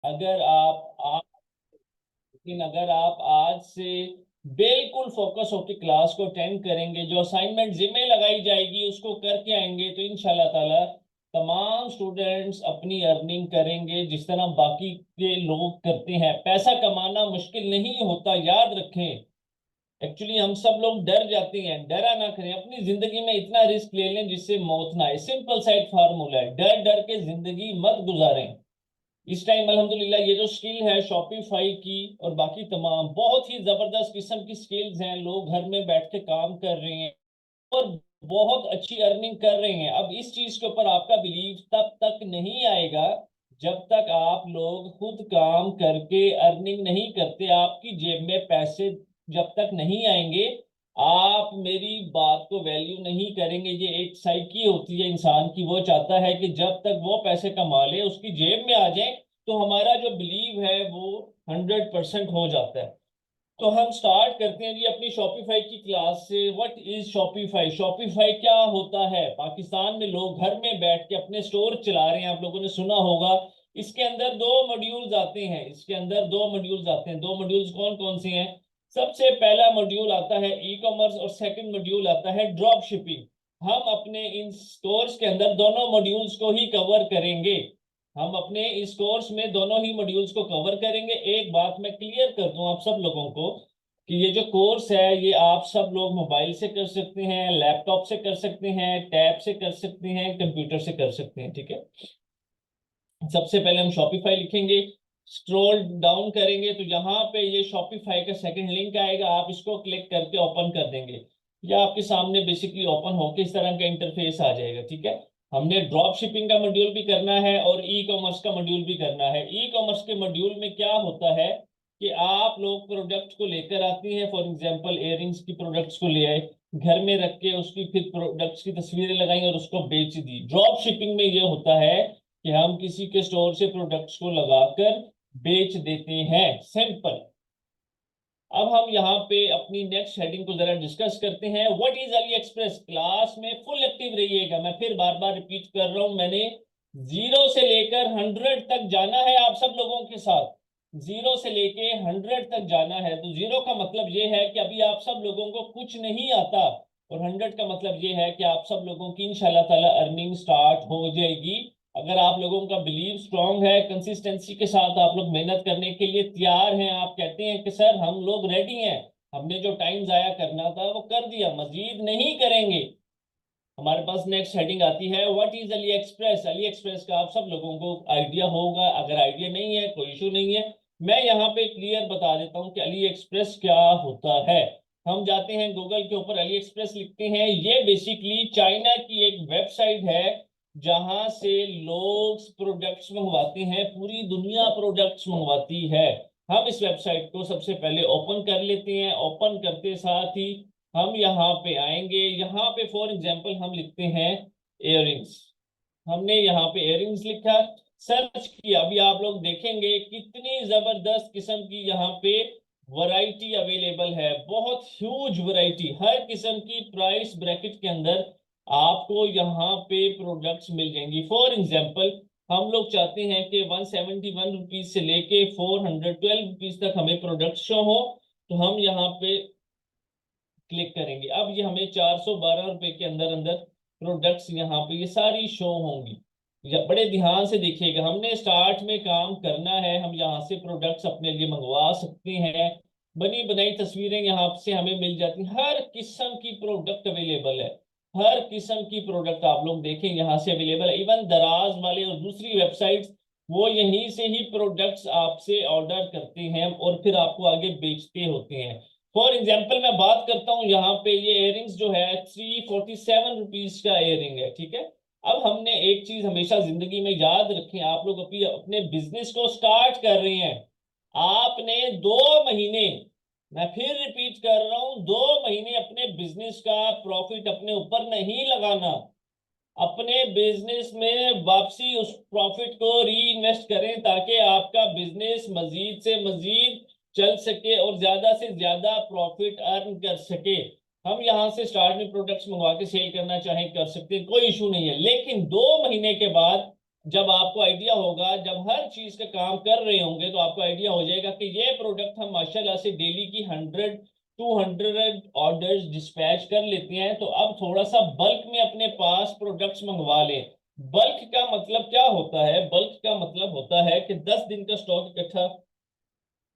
अगर आप लेकिन अगर आप आज से बिल्कुल फोकस होकर क्लास को अटेंड करेंगे, जो असाइनमेंट जिम्मे लगाई जाएगी उसको करके आएंगे, तो इंशाल्लाह ताला तमाम स्टूडेंट्स अपनी अर्निंग करेंगे जिस तरह बाकी के लोग करते हैं। पैसा कमाना मुश्किल नहीं होता, याद रखें। एक्चुअली हम सब लोग डर जाते हैं, डरा ना करें। अपनी जिंदगी में इतना रिस्क ले लें जिससे मौत ना आए। सिंपल सा एक फार्मूला है, डर डर के जिंदगी मत गुजारें। इस टाइम अल्हम्दुलिल्लाह ये जो स्किल है शॉपिफाई की और बाकी तमाम बहुत ही जबरदस्त किस्म की स्किल्स हैं, लोग घर में बैठ के काम कर रहे हैं और बहुत अच्छी अर्निंग कर रहे हैं। अब इस चीज के ऊपर आपका बिलीव तब तक नहीं आएगा जब तक आप लोग खुद काम करके अर्निंग नहीं करते। आपकी जेब में पैसे जब तक नहीं आएंगे, आप मेरी बात को वैल्यू नहीं करेंगे। ये एक साइकी होती है इंसान की, वो चाहता है कि जब तक वो पैसे कमा ले उसकी जेब में आ जाए, तो हमारा जो बिलीव है वो 100% हो जाता है। तो हम स्टार्ट करते हैं जी अपनी शॉपिफाई की क्लास से। What is Shopify? शॉपिफाई क्या होता है? पाकिस्तान में लोग घर में बैठ के अपने स्टोर चला रहे हैं, आप लोगों ने सुना होगा। इसके अंदर दो मॉड्यूल्स आते हैं, इसके अंदर दो मॉड्यूल्स आते हैं। दो मॉड्यूल्स कौन कौन से हैं? सबसे पहला मॉड्यूल आता है ई कॉमर्स और सेकंड मॉड्यूल आता है ड्रॉप शिपिंग। हम अपने इन स्टोर्स के अंदर दोनों मॉड्यूल्स को ही कवर करेंगे। हम अपने इस कोर्स में दोनों ही मॉड्यूल्स को कवर करेंगे। एक बात मैं क्लियर कर दूं आप सब लोगों को कि ये जो कोर्स है ये आप सब लोग मोबाइल से कर सकते हैं, लैपटॉप से कर सकते हैं, टैब से कर सकते हैं, कंप्यूटर से कर सकते हैं। ठीक है। सबसे पहले हम शॉपिफाई लिखेंगे, स्क्रॉल डाउन करेंगे तो यहाँ पे ये शॉपिफाई का सेकंड लिंक आएगा, आप इसको क्लिक करके ओपन कर देंगे। या आपके सामने बेसिकली ओपन होकर इस तरह का इंटरफेस आ जाएगा। ठीक है। हमने ड्रॉप शिपिंग का मॉड्यूल भी करना है और ई कॉमर्स का मॉड्यूल भी करना है। ई कॉमर्स के मॉड्यूल में क्या होता है कि आप लोग प्रोडक्ट को लेकर आते हैं, फॉर एग्जांपल इयररिंग्स की प्रोडक्ट्स को ले आए, घर में रख के उसकी फिर प्रोडक्ट्स की तस्वीरें लगाई और उसको बेच दी। ड्रॉप शिपिंग में ये होता है कि हम किसी के स्टोर से प्रोडक्ट्स को लगाकर बेच देते हैं। सिंपल। अब हम यहाँ पे अपनी नेक्स्ट हेडिंग को जरा डिस्कस करते हैं। What is Ali express? Class में फुल एक्टिव रहिएगा। मैं फिर बार बार रिपीट कर रहा हूं, मैंने 0 से लेकर 100 तक जाना है आप सब लोगों के साथ। 0 से लेके 100 तक जाना है। तो 0 का मतलब ये है कि अभी आप सब लोगों को कुछ नहीं आता, और 100 का मतलब ये है कि आप सब लोगों की इंशाल्लाह ताला अर्निंग स्टार्ट हो जाएगी। अगर आप लोगों का बिलीव स्ट्रांग है, कंसिस्टेंसी के साथ आप लोग मेहनत करने के लिए तैयार हैं, आप कहते हैं कि सर हम लोग रेडी हैं, हमने जो टाइम जाया करना था वो कर दिया, मजीद नहीं करेंगे, हमारे पास नेक्स्ट हेडिंग आती है what is Ali express. Ali express का आप सब लोगों को आइडिया होगा, अगर आइडिया नहीं है कोई इशू नहीं है, मैं यहाँ पे क्लियर बता देता हूँ कि अली एक्सप्रेस क्या होता है। हम जाते हैं गूगल के ऊपर, अली एक्सप्रेस लिखते हैं। ये बेसिकली चाइना की एक वेबसाइट है जहां से लोग प्रोडक्ट्स मंगवाते हैं, पूरी दुनिया प्रोडक्ट्स मंगवाती है। हम इस वेबसाइट को सबसे पहले ओपन कर लेते हैं। ओपन करते साथ ही हम यहाँ पे आएंगे, यहाँ पे फॉर एग्जांपल हम लिखते हैं इयररिंग्स। हमने यहाँ पे इयररिंग्स लिखा, सर्च किया। अभी आप लोग देखेंगे कितनी जबरदस्त किस्म की यहाँ पे वैरायटी अवेलेबल है, बहुत ह्यूज वैरायटी, हर किस्म की प्राइस ब्रैकेट के अंदर आपको यहाँ पे प्रोडक्ट्स मिल जाएंगी। फॉर एग्जांपल हम लोग चाहते हैं कि 171 रुपीज से लेके 412 रुपीज तक हमें प्रोडक्ट शो हो, तो हम यहाँ पे क्लिक करेंगे। अब ये हमें 412 रुपए के अंदर अंदर प्रोडक्ट्स यहाँ पे ये सारी शो होंगी। बड़े ध्यान से देखिएगा, हमने स्टार्ट में काम करना है। हम यहाँ से प्रोडक्ट्स अपने लिए मंगवा सकते हैं, बनी बनाई तस्वीरें यहाँ से हमें मिल जाती हैं, हर किस्म की प्रोडक्ट अवेलेबल है। हर किस्म की प्रोडक्ट आप लोग देखें यहाँ से अवेलेबल है। इवन दराज वाले और दूसरी वेबसाइट्स वो यहीं से ही प्रोडक्ट्स आपसे ऑर्डर करते हैं और फिर आपको आगे बेचते होते हैं। फॉर एग्जाम्पल मैं बात करता हूँ, यहाँ पे ये इयरिंग्स जो है 347 रुपीज का इयरिंग है। ठीक है। अब हमने एक चीज हमेशा जिंदगी में याद रखें, आप लोग अभी अपने बिजनेस को स्टार्ट कर रहे हैं, आपने 2 महीने, मैं फिर रिपीट कर रहा हूं, 2 महीने अपने बिजनेस का प्रॉफिट अपने ऊपर नहीं लगाना। अपने बिजनेस में वापसी उस प्रॉफिट को री इन्वेस्ट करें ताकि आपका बिजनेस मजीद से मजीद चल सके और ज्यादा से ज्यादा प्रॉफिट अर्न कर सके। हम यहाँ से स्टार्ट में प्रोडक्ट्स मंगवा के सेल करना चाहें कर सकते हैं, कोई इशू नहीं है, लेकिन 2 महीने के बाद जब आपको आइडिया होगा, जब हर चीज का काम कर रहे होंगे तो आपको आइडिया हो जाएगा कि ये प्रोडक्ट हम माशाल्लाह से डेली की 100 200 ऑर्डर्स डिस्पैच कर लेते हैं, तो अब थोड़ा सा बल्क में अपने पास प्रोडक्ट्स मंगवा लें। बल्क का मतलब क्या होता है? बल्क का मतलब होता है कि 10 दिन का स्टॉक इकट्ठा,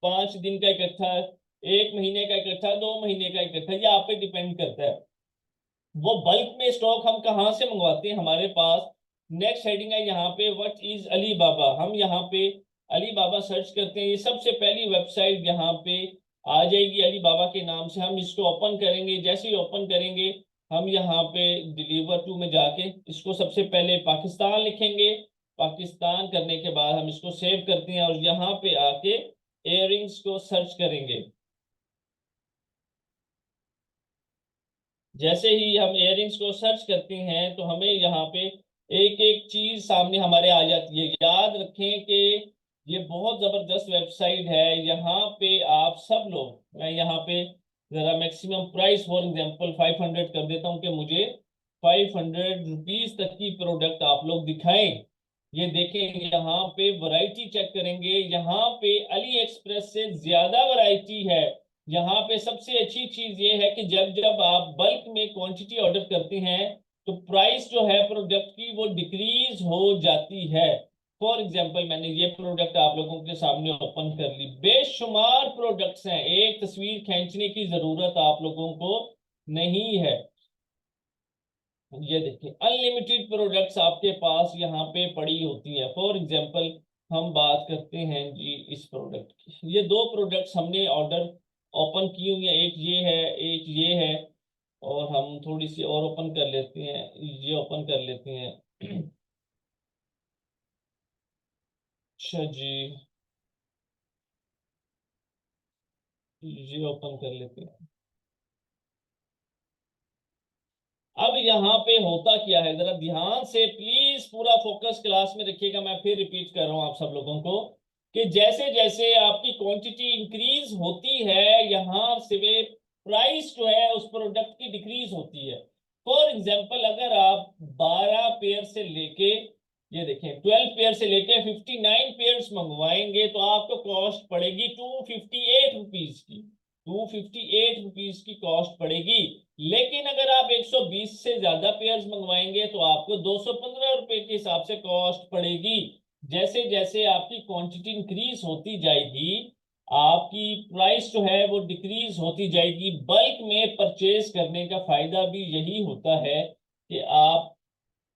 5 दिन का इकट्ठा, 1 महीने का इकट्ठा, 2 महीने का इकट्ठा, ये आप पे डिपेंड करता है। वो बल्क में स्टॉक हम कहाँ से मंगवाते हैं? हमारे पास नेक्स्ट हेडिंग है यहाँ पे, व्हाट इज अली बाबा। हम यहाँ पे अली बाबा सर्च करते हैं, ये सबसे पहली वेबसाइट यहाँ पे आ जाएगी अली बाबा के नाम से। हम इसको ओपन करेंगे, जैसे ही ओपन करेंगे हम यहाँ पे डिलीवर टू में जाके इसको सबसे पहले पाकिस्तान लिखेंगे। पाकिस्तान करने के बाद हम इसको सेव करते हैं और यहाँ पे आके इयररिंग्स को सर्च करेंगे। जैसे ही हम इयररिंग्स को सर्च करते हैं तो हमें यहाँ पे एक एक चीज सामने हमारे आ जाती है। याद रखें कि ये बहुत जबरदस्त वेबसाइट है। यहाँ पे आप सब लोग, मैं यहाँ पे जरा मैक्सिमम प्राइस फॉर एग्जांपल 500 कर देता हूँ कि मुझे 500 रुपीज तक की प्रोडक्ट आप लोग दिखाएं। ये देखें, यहाँ पे वैरायटी चेक करेंगे, यहाँ पे अली एक्सप्रेस से ज्यादा वैरायटी है। यहाँ पे सबसे अच्छी चीज ये है कि जब जब आप बल्क में क्वांटिटी ऑर्डर करते हैं तो प्राइस जो है प्रोडक्ट की वो डिक्रीज हो जाती है। फॉर एग्जांपल मैंने ये प्रोडक्ट आप लोगों के सामने ओपन कर ली, बेशुमार प्रोडक्ट्स हैं, एक तस्वीर खींचने की जरूरत आप लोगों को नहीं है। ये देखिए, अनलिमिटेड प्रोडक्ट्स आपके पास यहाँ पे पड़ी होती है। फॉर एग्जांपल हम बात करते हैं जी इस प्रोडक्ट की, ये दो प्रोडक्ट्स हमने ऑर्डर ओपन की हुई है, एक ये है एक ये है। और हम थोड़ी सी और ओपन कर लेते हैं, ये ओपन कर लेते हैं। अच्छा जी, ये ओपन कर लेते हैं। अब यहाँ पे होता क्या है, जरा ध्यान से प्लीज पूरा फोकस क्लास में रखिएगा। मैं फिर रिपीट कर रहा हूँ आप सब लोगों को कि जैसे जैसे आपकी क्वांटिटी इंक्रीज होती है यहाँ से प्राइस जो है उस प्रोडक्ट की डिक्रीज होती है। फॉर एग्जांपल अगर आप 12 पेयर से लेके, ये देखें 12 पेयर से लेके 59 पेयर्स मंगवाएंगे तो आपको कॉस्ट पड़ेगी 258 रुपीज की। 258 रुपीज की कॉस्ट पड़ेगी। लेकिन अगर आप 120 से ज्यादा पेयर्स मंगवाएंगे तो आपको 215 रुपए के हिसाब से कॉस्ट पड़ेगी। जैसे जैसे आपकी क्वांटिटी इंक्रीज होती जाएगी आपकी प्राइस जो है वो डिक्रीज होती जाएगी। बल्क में परचेज करने का फायदा भी यही होता है कि आप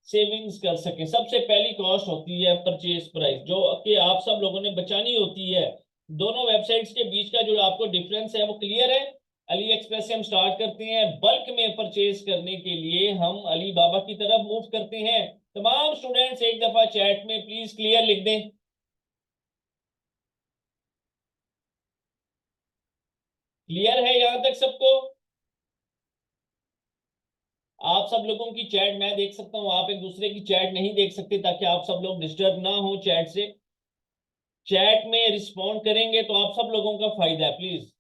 सेविंग्स कर सके। सबसे पहली कॉस्ट होती है परचेज प्राइस, जो कि आप सब लोगों ने बचानी होती है। दोनों वेबसाइट्स के बीच का जो आपको डिफरेंस है वो क्लियर है। अली एक्सप्रेस से हम स्टार्ट करते हैं, बल्क में परचेज करने के लिए हम अली बाबा की तरफ मूव करते हैं। तमाम स्टूडेंट्स एक दफा चैट में प्लीज क्लियर लिख दें। क्लियर है यहां तक सबको? आप सब लोगों की चैट मैं देख सकता हूं, आप एक दूसरे की चैट नहीं देख सकते, ताकि आप सब लोग डिस्टर्ब ना हो चैट से। चैट में रिस्पॉन्ड करेंगे तो आप सब लोगों का फायदा है, प्लीज।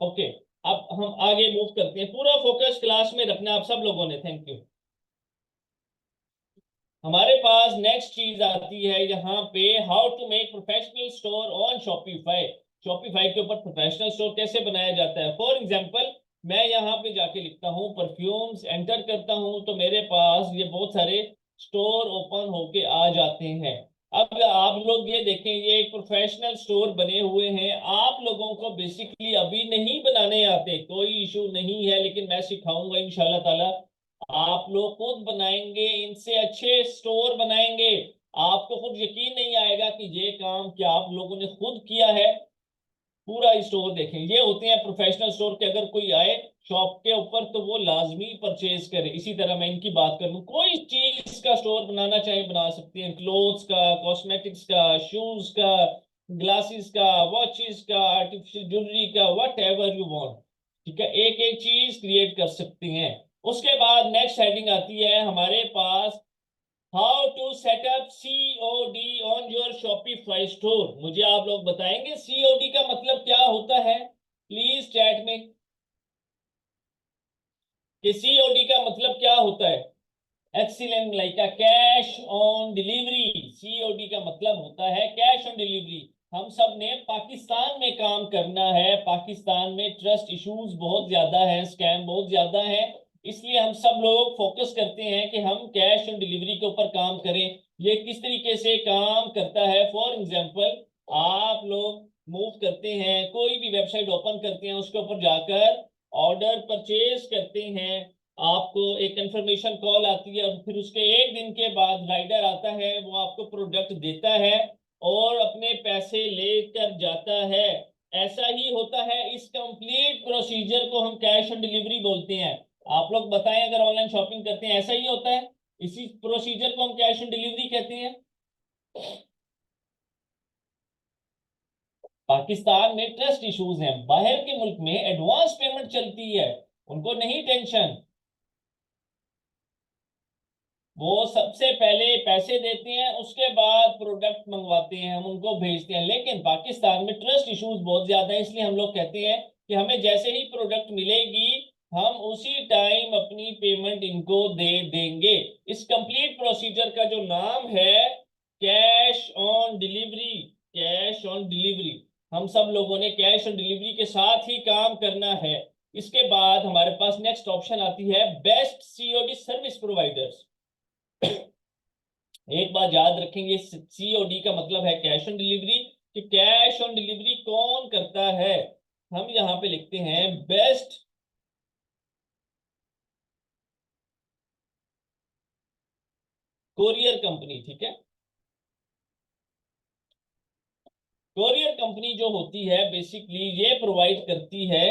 ओके, अब हम आगे मूव करते हैं। पूरा फोकस क्लास में रखना आप सब लोगों ने, थैंक यू। हमारे पास नेक्स्ट चीज आती है यहाँ पे, how to make professional store on Shopify. Shopify के ऊपर प्रोफेशनल स्टोर कैसे बनाया जाता है? फॉर एग्जांपल मैं यहाँ पे जाके लिखता हूँ परफ्यूम्स, एंटर करता हूँ तो मेरे पास ये बहुत सारे स्टोर ओपन होके आ जाते हैं। अब आप लोग ये देखें, ये एक प्रोफेशनल स्टोर बने हुए हैं। आप लोगों को बेसिकली अभी नहीं बनाने आते, कोई इशू नहीं है, लेकिन मैं सिखाऊंगा इंशाल्लाह ताला। आप लोग खुद बनाएंगे, इनसे अच्छे स्टोर बनाएंगे। आपको खुद यकीन नहीं आएगा कि ये काम क्या आप लोगों ने खुद किया है। पूरा स्टोर देखें, ये होते हैं प्रोफेशनल स्टोर के। अगर कोई आए शॉप के ऊपर तो वो लाजमी परचेज करे। इसी तरह मैं इनकी बात करूं, कोई चीज का स्टोर बनाना चाहे बना सकते हैं, क्लोथ्स का, कॉस्मेटिक्स का, शूज का, ग्लासेस का, वॉचेस का, आर्टिफिशियल ज्वेलरी का, वट एवर यू वांट। ठीक है, एक एक चीज क्रिएट कर सकते हैं। उसके बाद नेक्स्ट हेडिंग आती है हमारे पास, how to set up COD on your Shopify store. मुझे आप लोग बताएंगे सीओडी का मतलब क्या होता है? प्लीज चैट में, कि सीओडी का मतलब क्या होता है। एक्सीलेंट लाइका कैश ऑन डिलीवरी, सीओडी का मतलब होता है कैश ऑन डिलीवरी। हम सब ने पाकिस्तान में काम करना है, पाकिस्तान में ट्रस्ट इश्यूज बहुत ज्यादा है, स्कैम बहुत ज्यादा है, इसलिए हम सब लोग फोकस करते हैं कि हम कैश ऑन डिलीवरी के ऊपर काम करें। ये किस तरीके से काम करता है, फॉर एग्जांपल आप लोग मूव करते हैं, कोई भी वेबसाइट ओपन करते हैं, उसके ऊपर जाकर ऑर्डर परचेज करते हैं, आपको एक कंफर्मेशन कॉल आती है, और फिर उसके एक दिन के बाद राइडर आता है, वो आपको प्रोडक्ट देता है और अपने पैसे लेकर जाता है। ऐसा ही होता है, इस कंप्लीट प्रोसीजर को हम कैश ऑन डिलीवरी बोलते हैं। आप लोग बताएं, अगर ऑनलाइन शॉपिंग करते हैं ऐसा ही होता है, इसी प्रोसीजर को हम कैश ऑन डिलीवरी कहते हैं। पाकिस्तान में ट्रस्ट इश्यूज हैं, बाहर के मुल्क में एडवांस पेमेंट चलती है, उनको नहीं टेंशन, वो सबसे पहले पैसे देते हैं, उसके बाद प्रोडक्ट मंगवाते हैं, हम उनको भेजते हैं। लेकिन पाकिस्तान में ट्रस्ट इश्यूज बहुत ज्यादा है, इसलिए हम लोग कहते हैं कि हमें जैसे ही प्रोडक्ट मिलेगी हम उसी टाइम अपनी पेमेंट इनको दे देंगे। इस कंप्लीट प्रोसीजर का जो नाम है cash on delivery, cash on delivery. हम सब लोगों ने कैश ऑन डिलीवरी के साथ ही काम करना है। इसके बाद हमारे पास नेक्स्ट ऑप्शन आती है बेस्ट सीओडी सर्विस प्रोवाइडर्स। एक बात याद रखेंगे, सीओडी का मतलब है कैश ऑन डिलीवरी, कि कैश ऑन डिलीवरी कौन करता है। हम यहां पे लिखते हैं बेस्ट कोरियर कंपनी, ठीक है। कोरियर कंपनी जो होती है बेसिकली ये प्रोवाइड करती है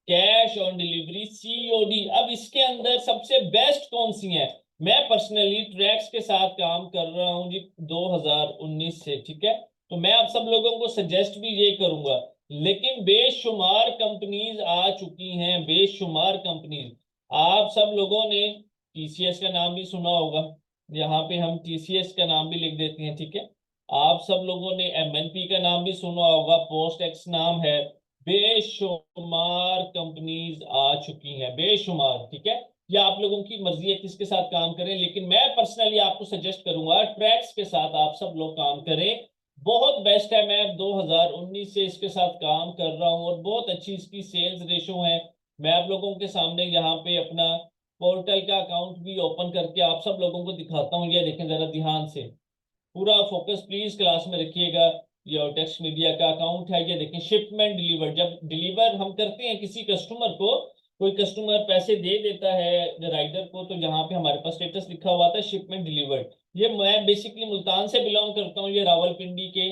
कैश ऑन डिलीवरी, सीओडी। अब इसके अंदर सबसे बेस्ट कौन सी है? मैं पर्सनली ट्रैक्स के साथ काम कर रहा हूं जी 2019 से, ठीक है, तो मैं आप सब लोगों को सजेस्ट भी ये करूंगा। लेकिन बेशुमार कंपनीज आ चुकी हैं, बेशुमार कंपनीज। आप सब लोगों ने टीसीएस का नाम भी सुना होगा, यहाँ पे हम टीसीएस का नाम भी लिख देते हैं, ठीक है। आप सब लोगों ने एमएनपी का नाम भी सुना होगा, पोस्ट एक्स नाम है। बेशुमार कंपनीज आ चुकी हैं, बेशुमार, ठीक है। या आप लोगों की मर्जी है किसके साथ काम करें, लेकिन मैं पर्सनली आपको सजेस्ट करूंगा ट्रैक्स के साथ आप सब लोग काम करें, बहुत बेस्ट है। मैं 2019 से इसके साथ काम कर रहा हूं और बहुत अच्छी इसकी सेल्स रेशो है। मैं आप लोगों के सामने यहाँ पे अपना पोर्टल का अकाउंट भी ओपन करके आप सब लोगों को दिखाता हूँ। ये देखें जरा ध्यान से, पूरा फोकस प्लीज क्लास में रखिएगा। ये टेक्स्ट मीडिया का अकाउंट है, ये देखिए शिपमेंट डिलीवर। जब डिलीवर हम करते हैं किसी कस्टमर को, कोई कस्टमर पैसे दे देता है राइडर को, तो यहाँ पे हमारे पास स्टेटस लिखा हुआ था शिपमेंट डिलीवर्ड। ये मैं बेसिकली मुल्तान से बिलोंग करता हूँ, ये रावलपिंडी के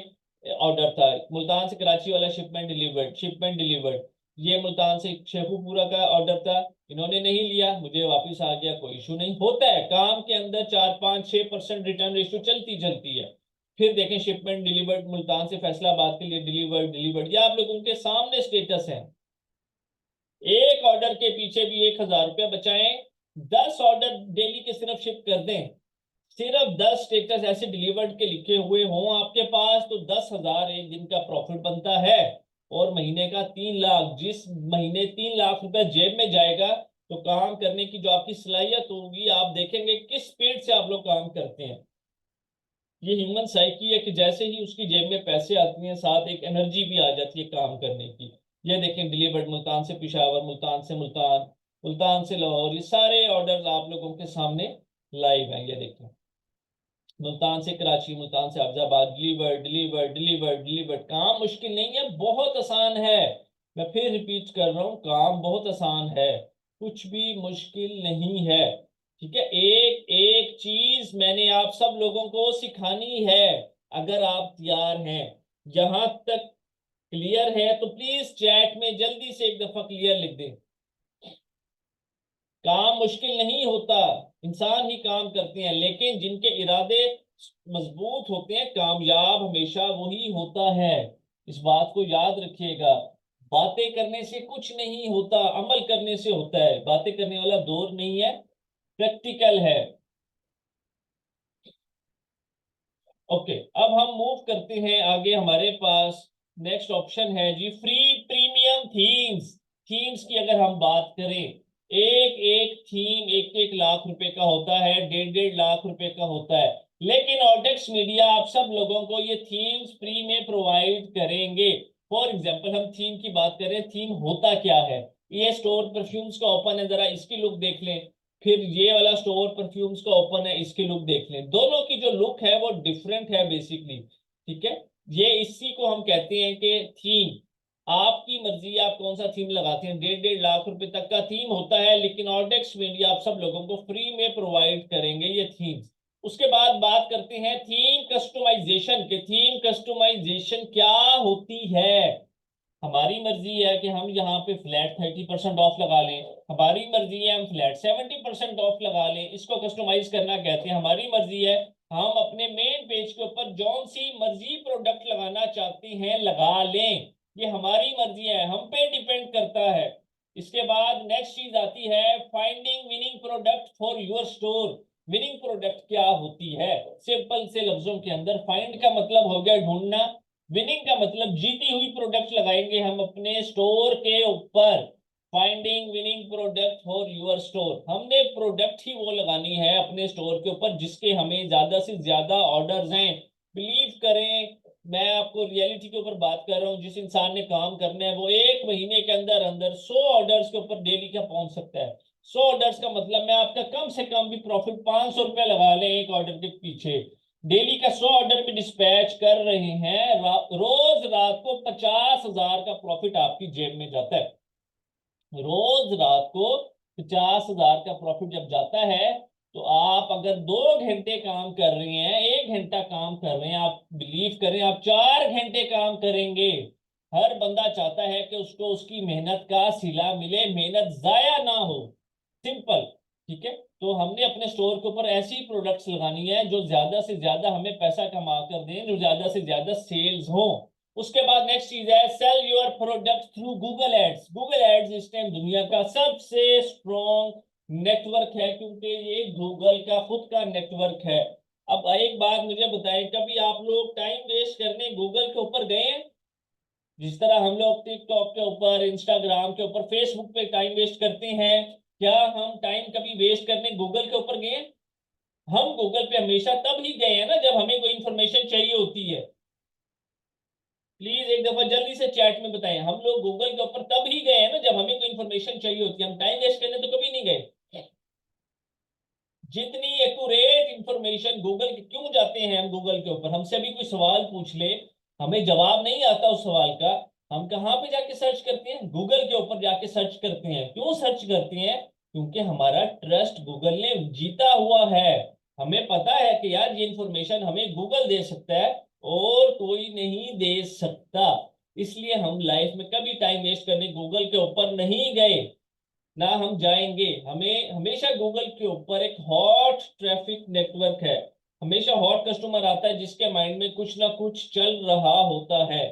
ऑर्डर था, मुल्तान से कराची वाला शिपमेंट डिलीवर्ड, शिपमेंट डिलीवर्ड। ये मुल्तान से शेखुपुरा का ऑर्डर था, इन्होंने नहीं लिया, मुझे वापस आ गया, कोई इशू नहीं होता है। काम के अंदर 4 5 6% रिटर्न रेशियो चलती चलती है। फिर देखें शिपमेंट डिलीवर्ड मुल्तान से फैसलाबाद के लिए डिलीवर्ड, डिलीवर्ड, ये आप लोगों के सामने स्टेटस है। एक ऑर्डर के पीछे भी 1,000 रुपया बचाएं, 10 ऑर्डर डेली के सिर्फ शिप कर दें, सिर्फ 10 स्टेटस ऐसे डिलीवर्ड के लिखे हुए हों आपके पास, तो 10,000 एक दिन का प्रॉफिट बनता है, और महीने का 3 लाख। जिस महीने 3 लाख रुपया जेब में जाएगा, तो काम करने की जो आपकी सलाहियत होगी, आप देखेंगे किस स्पीड से आप लोग काम करते हैं। ये ह्यूमन साइकी है कि जैसे ही उसकी जेब में पैसे आती हैं, साथ एक एनर्जी भी आ जाती है काम करने की। ये देखें डिलीवर्ड मुल्तान से पिशावर, मुल्तान से मुल्तान, मुल्तान से लाहौर, ये सारे ऑर्डर्स आप लोगों के सामने लाइव हैं। ये देखें मुल्तान से कराची, मुल्तान से अफजाबाद, डिलीवर्ड, डिलीवर्ड, डिलीवर्ड, डिलीवर्ड। काम मुश्किल नहीं है, बहुत आसान है। मैं फिर रिपीट कर रहा हूँ, काम बहुत आसान है, कुछ भी मुश्किल नहीं है, ठीक है। एक एक चीज मैंने आप सब लोगों को सिखानी है, अगर आप तैयार हैं। यहां तक क्लियर है तो प्लीज चैट में जल्दी से एक दफा क्लियर लिख दें। काम मुश्किल नहीं होता, इंसान ही काम करते हैं, लेकिन जिनके इरादे मजबूत होते हैं, कामयाब हमेशा वही होता है। इस बात को याद रखिएगा। बातें करने से कुछ नहीं होता, अमल करने से होता है। बातें करने वाला दौर नहीं है, प्रैक्टिकल है। ओके, अब हम मूव करते हैं आगे। हमारे पास नेक्स्ट ऑप्शन है जी फ्री प्रीमियम थीम्स। थीम्स की अगर हम बात करें, एक एक थीम 1 1 लाख रुपए का होता है, 1.5 1.5 लाख रुपए का होता है। लेकिन ऑर्टेक्स मीडिया आप सब लोगों को ये थीम्स फ्री में प्रोवाइड करेंगे। फॉर एग्जांपल हम थीम की बात करें, थीम होता क्या है। ये स्टोर परफ्यूम्स का ओपन है, जरा इसकी लुक देख लें। फिर ये वाला स्टोर परफ्यूम्स का ओपन है, इसकी लुक देख लें। दोनों की जो लुक है वो डिफरेंट है बेसिकली। ठीक है, ये इसी को हम कहते हैं कि थीम। आपकी मर्जी आप कौन सा थीम लगाते हैं। 1.5 1.5 लाख रुपए तक का थीम होता है, लेकिन ऑर्डेक्स मीडिया आप सब लोगों को फ्री में प्रोवाइड करेंगे ये थीम्स। उसके बाद बात करते हैं थीम कस्टमाइजेशन के। थीम कस्टमाइजेशन क्या होती है। हमारी मर्जी है कि हम यहाँ पे फ्लैट 30% ऑफ लगा लें, हमारी मर्जी है हम फ्लैट 70% ऑफ लगा लें। इसको कस्टमाइज करना कहते हैं। हमारी मर्जी है हम अपने मेन पेज के ऊपर जौन सी मर्जी प्रोडक्ट लगाना चाहते हैं लगा लें। ये हमारी मर्जी है, हम पे डिपेंड करता है। इसके बाद नेक्स्ट चीज आती है finding winning product for your store. Winning product क्या होती है। सिंपल से लफ्जों के अंदर फाइंड का मतलब हो गया ढूंढना, विनिंग का मतलब जीती हुई प्रोडक्ट लगाएंगे हम अपने स्टोर के ऊपर। Finding winning product for your store, हमने प्रोडक्ट ही वो लगानी है अपने स्टोर के ऊपर जिसके हमें ज्यादा से ज्यादा ऑर्डर्स हैं। बिलीव करें, मैं आपको रियलिटी के ऊपर बात कर रहा हूँ। जिस इंसान ने काम करना है वो 1 महीने के अंदर अंदर 100 ऑर्डर्स के ऊपर डेली का पहुंच सकता है। 100 ऑर्डर्स का मतलब मैं आपका कम से कम भी प्रॉफिट 500 रुपया लगा लें एक ऑर्डर के पीछे। डेली का 100 ऑर्डर भी डिस्पैच कर रहे हैं, रोज रात को 50,000 का प्रॉफिट आपकी जेब में जाता है। रोज रात को 50,000 का प्रॉफिट जब जाता है, तो आप अगर 2 घंटे काम कर रहे हैं, 1 घंटा काम कर रहे हैं, आप बिलीव करें आप 4 घंटे काम करेंगे। हर बंदा चाहता है कि उसको उसकी मेहनत का सिला मिले, मेहनत जाया ना हो। सिंपल। ठीक है, तो हमने अपने स्टोर के ऊपर ऐसी प्रोडक्ट्स लगानी है जो ज्यादा से ज्यादा हमें पैसा कमा कर दें, जो ज्यादा से ज्यादा सेल्स हो। उसके बाद नेक्स्ट चीज है sell your product through Google ads. Google ads इस टाइम दुनिया का सबसे स्ट्रॉन्ग नेटवर्क है, क्योंकि ये गूगल का खुद का नेटवर्क है। अब एक बात मुझे बताएं, कभी आप लोग टाइम वेस्ट करने गूगल के ऊपर गए हैं। जिस तरह हम लोग टिकटॉक के ऊपर, इंस्टाग्राम के ऊपर, फेसबुक पे टाइम वेस्ट करते हैं, क्या हम टाइम कभी वेस्ट करने गूगल के ऊपर गए हैं। हम गूगल पे हमेशा तब ही गए हैं ना जब हमें कोई इंफॉर्मेशन चाहिए होती है। प्लीज एक दफा जल्दी से चैट में बताएं, हम लोग गूगल के ऊपर तब ही गए हैं ना जब हमें कोई इंफॉर्मेशन चाहिए होती है। हम टाइम वेस्ट करने तो कभी नहीं गए। जितनी एक्यूरेट इंफॉर्मेशन गूगल की, क्यों जाते हैं हम गूगल के ऊपर। हमसे अभी कोई सवाल पूछ ले, हमें जवाब नहीं आता उस सवाल का, हम कहाँ पे जाके सर्च करते हैं, गूगल के ऊपर जाके सर्च करते हैं। क्यों सर्च करते हैं, क्योंकि हमारा ट्रस्ट गूगल ने जीता हुआ है। हमें पता है कि यार ये इंफॉर्मेशन हमें गूगल दे सकता है और कोई नहीं दे सकता। इसलिए हम लाइफ में कभी टाइम वेस्ट करने गूगल के ऊपर नहीं गए, ना हम जाएंगे। हमें हमेशा गूगल के ऊपर एक हॉट ट्रैफिक नेटवर्क है। हमेशा हॉट कस्टमर आता है जिसके माइंड में कुछ ना कुछ चल रहा होता है।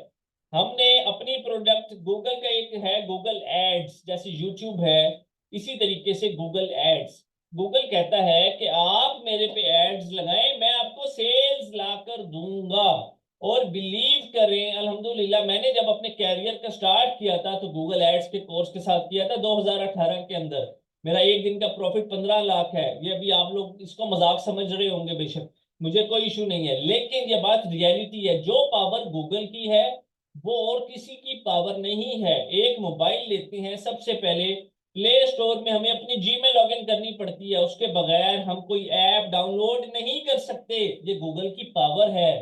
हमने अपनी प्रोडक्ट, गूगल का एक है गूगल एड्स, जैसे यूट्यूब है, इसी तरीके से गूगल एड्स। गूगल कहता है कि आप मेरे पे एड्स लगाएं, मैं आपको सेल्स ला कर दूंगा। और बिलीव करें अल्हम्दुलिल्लाह, मैंने जब अपने कैरियर का स्टार्ट किया था तो गूगल एड्स के कोर्स के साथ किया था 2018 के अंदर। मेरा एक दिन का प्रॉफिट 15 लाख है। ये अभी आप लोग इसको मजाक समझ रहे होंगे, बेशक मुझे कोई इशू नहीं है, लेकिन ये बात रियलिटी है। जो पावर गूगल की है वो और किसी की पावर नहीं है। एक मोबाइल लेते हैं, सबसे पहले प्ले स्टोर में हमें अपनी जीमेल लॉगिन करनी पड़ती है, उसके बगैर हम कोई ऐप डाउनलोड नहीं कर सकते। ये गूगल की पावर है।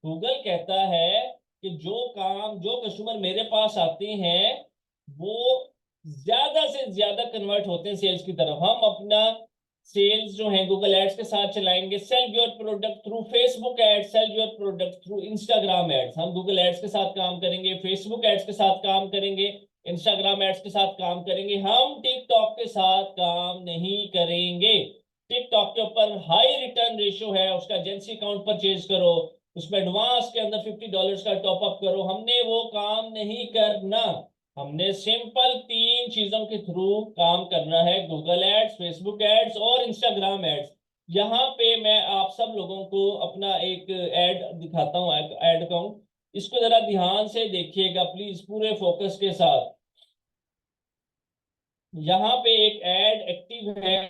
गूगल कहता है कि जो काम, जो कस्टमर मेरे पास आते हैं वो ज्यादा से ज्यादा कन्वर्ट होते हैं सेल्स की तरफ। हम अपना सेल्स जो है गूगल एड्स के साथ चलाएंगे। Sell your product through Facebook ads, sell your product through Instagram ads. हम गूगल एड्स के साथ काम करेंगे, फेसबुक एड्स के साथ काम करेंगे, इंस्टाग्राम एड्स के साथ काम करेंगे। हम टिकटॉक के साथ काम नहीं करेंगे। टिकटॉक के ऊपर हाई रिटर्न रेशियो है, उसका एजेंसी अकाउंट परचेज करो, उसमें एडवांस के अंदर $50 का टॉप अप करो। हमने वो काम नहीं करना। हमने सिंपल 3 चीजों के थ्रू काम करना है, गूगल एड्स, फेसबुक एड्स और इंस्टाग्राम एड्स। यहाँ पे मैं आप सब लोगों को अपना एक एड दिखाता हूँ, एड अकाउंट। इसको जरा ध्यान से देखिएगा प्लीज, पूरे फोकस के साथ। यहाँ पे एक ऐड एक्टिव है,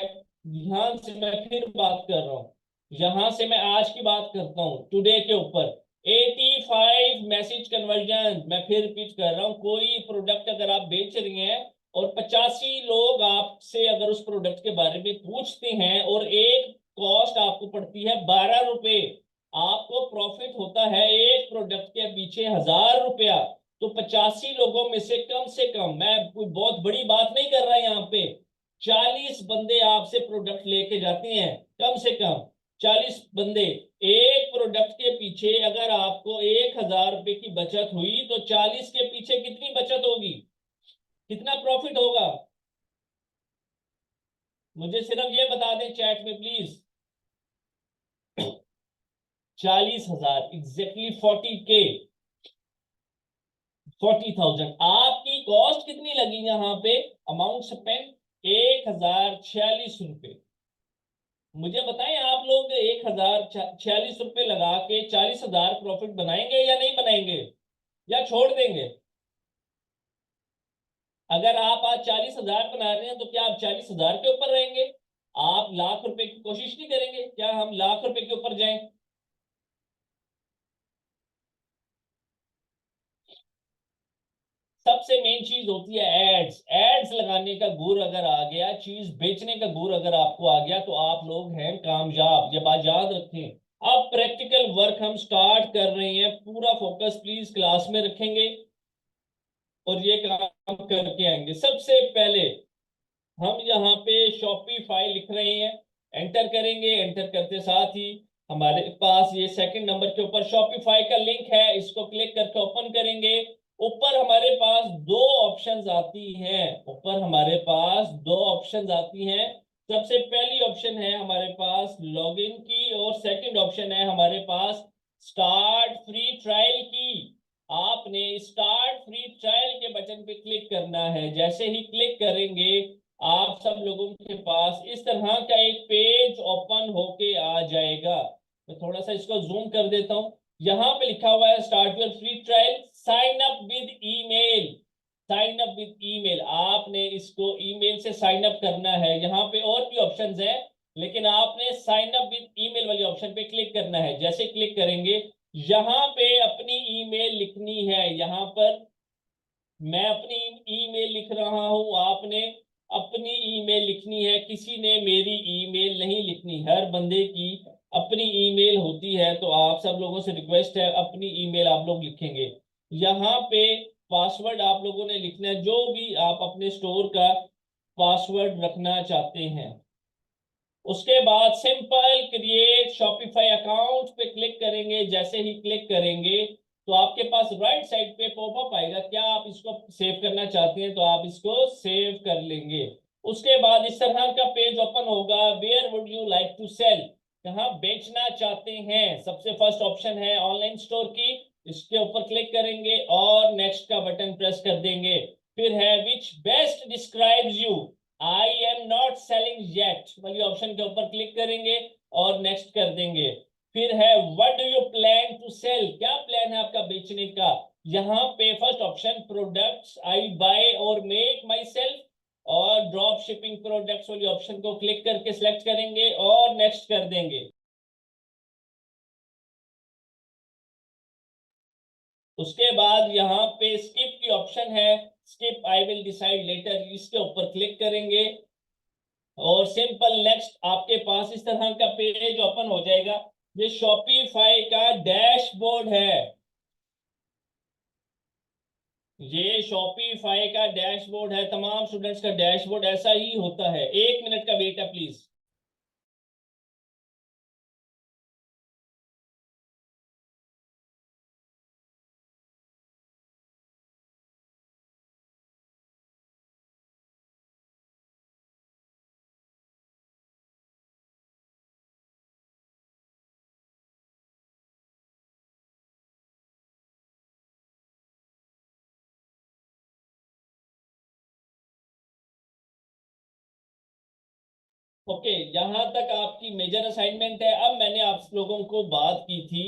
ध्यान से मैं फिर बात कर रहा हूँ, यहां से मैं आज की बात करता हूँ टुडे के ऊपर। 85 मैसेज कन्वर्जन, मैं फिर रिपीट कर रहा हूँ, कोई प्रोडक्ट अगर आप बेच रही हैं और 85 लोग आपसे अगर उस प्रोडक्ट के बारे में पूछते हैं और एक कॉस्ट आपको पड़ती है 12 रुपए, आपको प्रॉफिट होता है एक प्रोडक्ट के पीछे 1000 रुपया। तो 85 लोगों में से कम, मैं कोई बहुत बड़ी बात नहीं कर रहा यहाँ पे, 40 बंदे आपसे प्रोडक्ट लेके जाते हैं, कम से कम 40 बंदे। एक प्रोडक्ट के पीछे अगर आपको 1000 रुपए की बचत हुई तो 40 के पीछे कितनी बचत होगी, कितना प्रॉफिट होगा? मुझे सिर्फ ये बता दें चैट में प्लीज। 40,000, exactly 40K, 40,000। आपकी कॉस्ट कितनी लगी यहाँ पे, अमाउंट स्पेंड 1046 रुपए। मुझे बताएं आप लोग 1046 रुपए लगा के 40,000 प्रॉफिट बनाएंगे या नहीं बनाएंगे, या छोड़ देंगे? अगर आप आज 40,000 बना रहे हैं तो क्या आप 40,000 के ऊपर रहेंगे? आप लाख रुपए की कोशिश नहीं करेंगे, क्या हम लाख रुपए के ऊपर जाएं? सबसे मेन चीज होती है एड्स, एड्स लगाने का गुर अगर आ गया, चीज बेचने का गुर अगर आपको आ गया तो आप लोग हैं कामयाब, ये बात याद रखें। अब प्रैक्टिकल वर्क हम स्टार्ट कर रहे हैं, पूरा फोकस प्लीज क्लास में रखेंगे और ये काम करके आएंगे। सबसे पहले हम यहाँ पे शॉपिफाई लिख रहे हैं, एंटर करेंगे, एंटर करते साथ ही हमारे पास ये सेकंड नंबर के ऊपर शॉपिफाई का लिंक है, इसको क्लिक करके ओपन करेंगे। ऊपर हमारे पास दो ऑप्शंस आती हैं, ऊपर हमारे पास दो ऑप्शंस आती हैं। सबसे पहली ऑप्शन है हमारे पास लॉगिन की और सेकंड ऑप्शन है हमारे पास स्टार्ट फ्री ट्रायल की। आपने स्टार्ट फ्री ट्रायल के बटन पे क्लिक करना है, जैसे ही क्लिक करेंगे आप सब लोगों के पास इस तरह का एक पेज ओपन होके आ जाएगा। मैं थोड़ा सा इसको जूम कर देता हूं, यहां पे लिखा हुआ है start your free trial, sign up with email. Sign up with email, आपने इसको ईमेल से साइन अप करना है। यहाँ पे और भी ऑप्शंस हैं लेकिन आपने साइन अप विद ईमेल वाली ऑप्शन पे क्लिक करना है। जैसे क्लिक करेंगे यहाँ पे अपनी ईमेल लिखनी है, यहाँ पर मैं अपनी ईमेल लिख रहा हूं, आपने अपनी ईमेल लिखनी है, किसी ने मेरी ईमेल नहीं लिखनी, हर बंदे की अपनी ईमेल होती है। तो आप सब लोगों से रिक्वेस्ट है अपनी ईमेल आप लोग लिखेंगे। यहाँ पे पासवर्ड आप लोगों ने लिखना है, जो भी आप अपने स्टोर का पासवर्ड रखना चाहते हैं। उसके बाद सिंपल क्रिएट शॉपिफाई अकाउंट पे क्लिक करेंगे, जैसे ही क्लिक करेंगे तो आपके पास राइट साइड पे पॉपअप आएगा, क्या आप इसको सेव करना चाहते हैं तो आप इसको सेव कर लेंगे। उसके बाद इस तरह का पेज ओपन होगा, where would you like to sell, कहाँ बेचना चाहते हैं। सबसे फर्स्ट ऑप्शन है ऑनलाइन स्टोर की, इसके ऊपर क्लिक करेंगे और नेक्स्ट का बटन प्रेस कर देंगे। फिर है विच best describes you, I am not selling yet वाली ऑप्शन के ऊपर क्लिक करेंगे और नेक्स्ट कर देंगे। फिर है what do you plan to sell, क्या प्लान है आपका बेचने का। यहाँ पे first option products I buy और मेक माई सेल्फ और ड्रॉप शिपिंग प्रोडक्ट्स वाली ऑप्शन को क्लिक करके सिलेक्ट करेंगे और नेक्स्ट कर देंगे। उसके बाद यहाँ पे स्किप की ऑप्शन है, skip I will decide letter, इसके ऊपर क्लिक करेंगे और सिंपल नेक्स्ट आपके पास इस तरह का पेज ओपन हो जाएगा। ये शॉपिफाई का डैशबोर्ड है, ये शॉपिफाई का डैशबोर्ड है, तमाम स्टूडेंट्स का डैशबोर्ड ऐसा ही होता है। 1 मिनट का वेट है प्लीज। ओके, यहां तक आपकी मेजर असाइनमेंट है। अब मैंने आप लोगों को बात की थी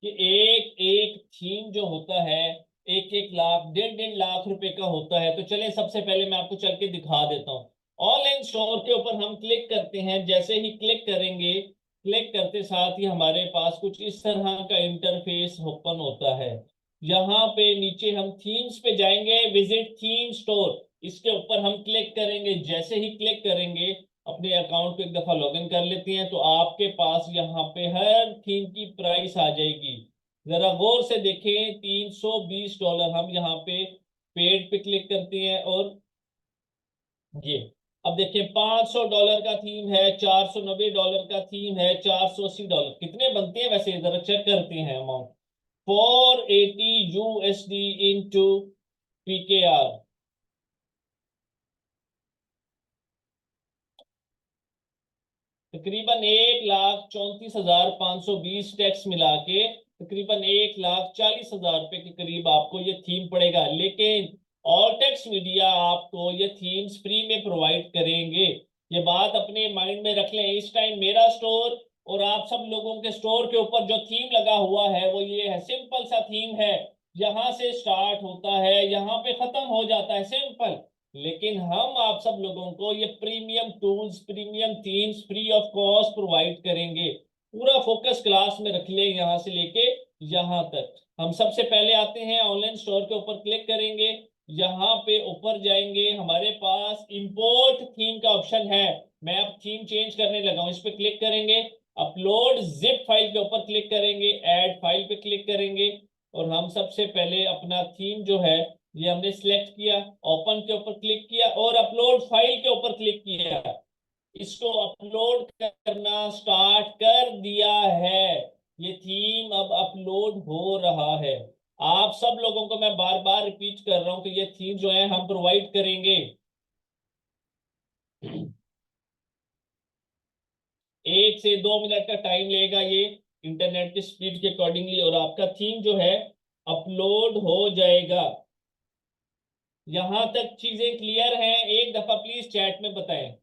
कि एक एक थीम जो होता है, एक एक लाख 1.5 लाख रुपए का होता है। तो चले सबसे पहले मैं आपको चल के दिखा देता हूँ। ऑनलाइन स्टोर के ऊपर हम क्लिक करते हैं। जैसे ही क्लिक करेंगे, क्लिक करते साथ ही हमारे पास कुछ इस तरह का इंटरफेस ओपन होता है। यहाँ पे नीचे हम थीम्स पे जाएंगे, विजिट थीम स्टोर, इसके ऊपर हम क्लिक करेंगे। जैसे ही क्लिक करेंगे, अपने अकाउंट को एक दफा लॉगिन कर लेते हैं, तो आपके पास यहाँ पे हर थीम की प्राइस आ जाएगी। जरा गौर से देखें, $320 हम यहाँ पे पेड पे क्लिक करते हैं और ये अब देखिए $500 का थीम है, $490 का थीम है, $480 कितने बनते हैं वैसे, जरा चेक करते हैं अमाउंट। 480 USD इंटू PKR, तकरीबन 1,34,520 टैक्स मिला के तकरीबन 1,40,000 रुपए के करीब आपको ये थीम पड़ेगा। लेकिन ऑलटेक्स मीडिया आपको ये थीम्स फ्री में प्रोवाइड करेंगे। ये बात अपने माइंड में रख लें। इस टाइम मेरा स्टोर और आप सब लोगों के स्टोर के ऊपर जो थीम लगा हुआ है वो ये है, सिंपल सा थीम है। यहाँ से स्टार्ट होता है, यहाँ पे खत्म हो जाता है, सिंपल। लेकिन हम आप सब लोगों को ये premium tools, premium themes free of cost provide करेंगे। पूरा फोकस क्लास में रख ले, यहाँ से लेके यहाँ तक। हम सबसे पहले आते हैं ऑनलाइन स्टोर के ऊपर क्लिक करेंगे। यहाँ पे ऊपर जाएंगे, हमारे पास इंपोर्ट थीम का ऑप्शन है। मैं अब थीम चेंज करने लगा हूँ, इस पे क्लिक करेंगे। अपलोड जिप फाइल के ऊपर क्लिक करेंगे, ऐड फाइल पे क्लिक करेंगे और हम सबसे पहले अपना थीम जो है ये हमने सिलेक्ट किया, ओपन के ऊपर क्लिक किया और अपलोड फाइल के ऊपर क्लिक किया। इसको अपलोड करना स्टार्ट कर दिया है। ये थीम अब अपलोड हो रहा है। आप सब लोगों को मैं बार बार रिपीट कर रहा हूं कि ये थीम जो है हम प्रोवाइड करेंगे। 1 से 2 मिनट का टाइम लेगा ये, इंटरनेट की स्पीड के अकॉर्डिंगली, और आपका थीम जो है अपलोड हो जाएगा। यहां तक चीजें क्लियर हैं? एक दफा प्लीज चैट में बताएं।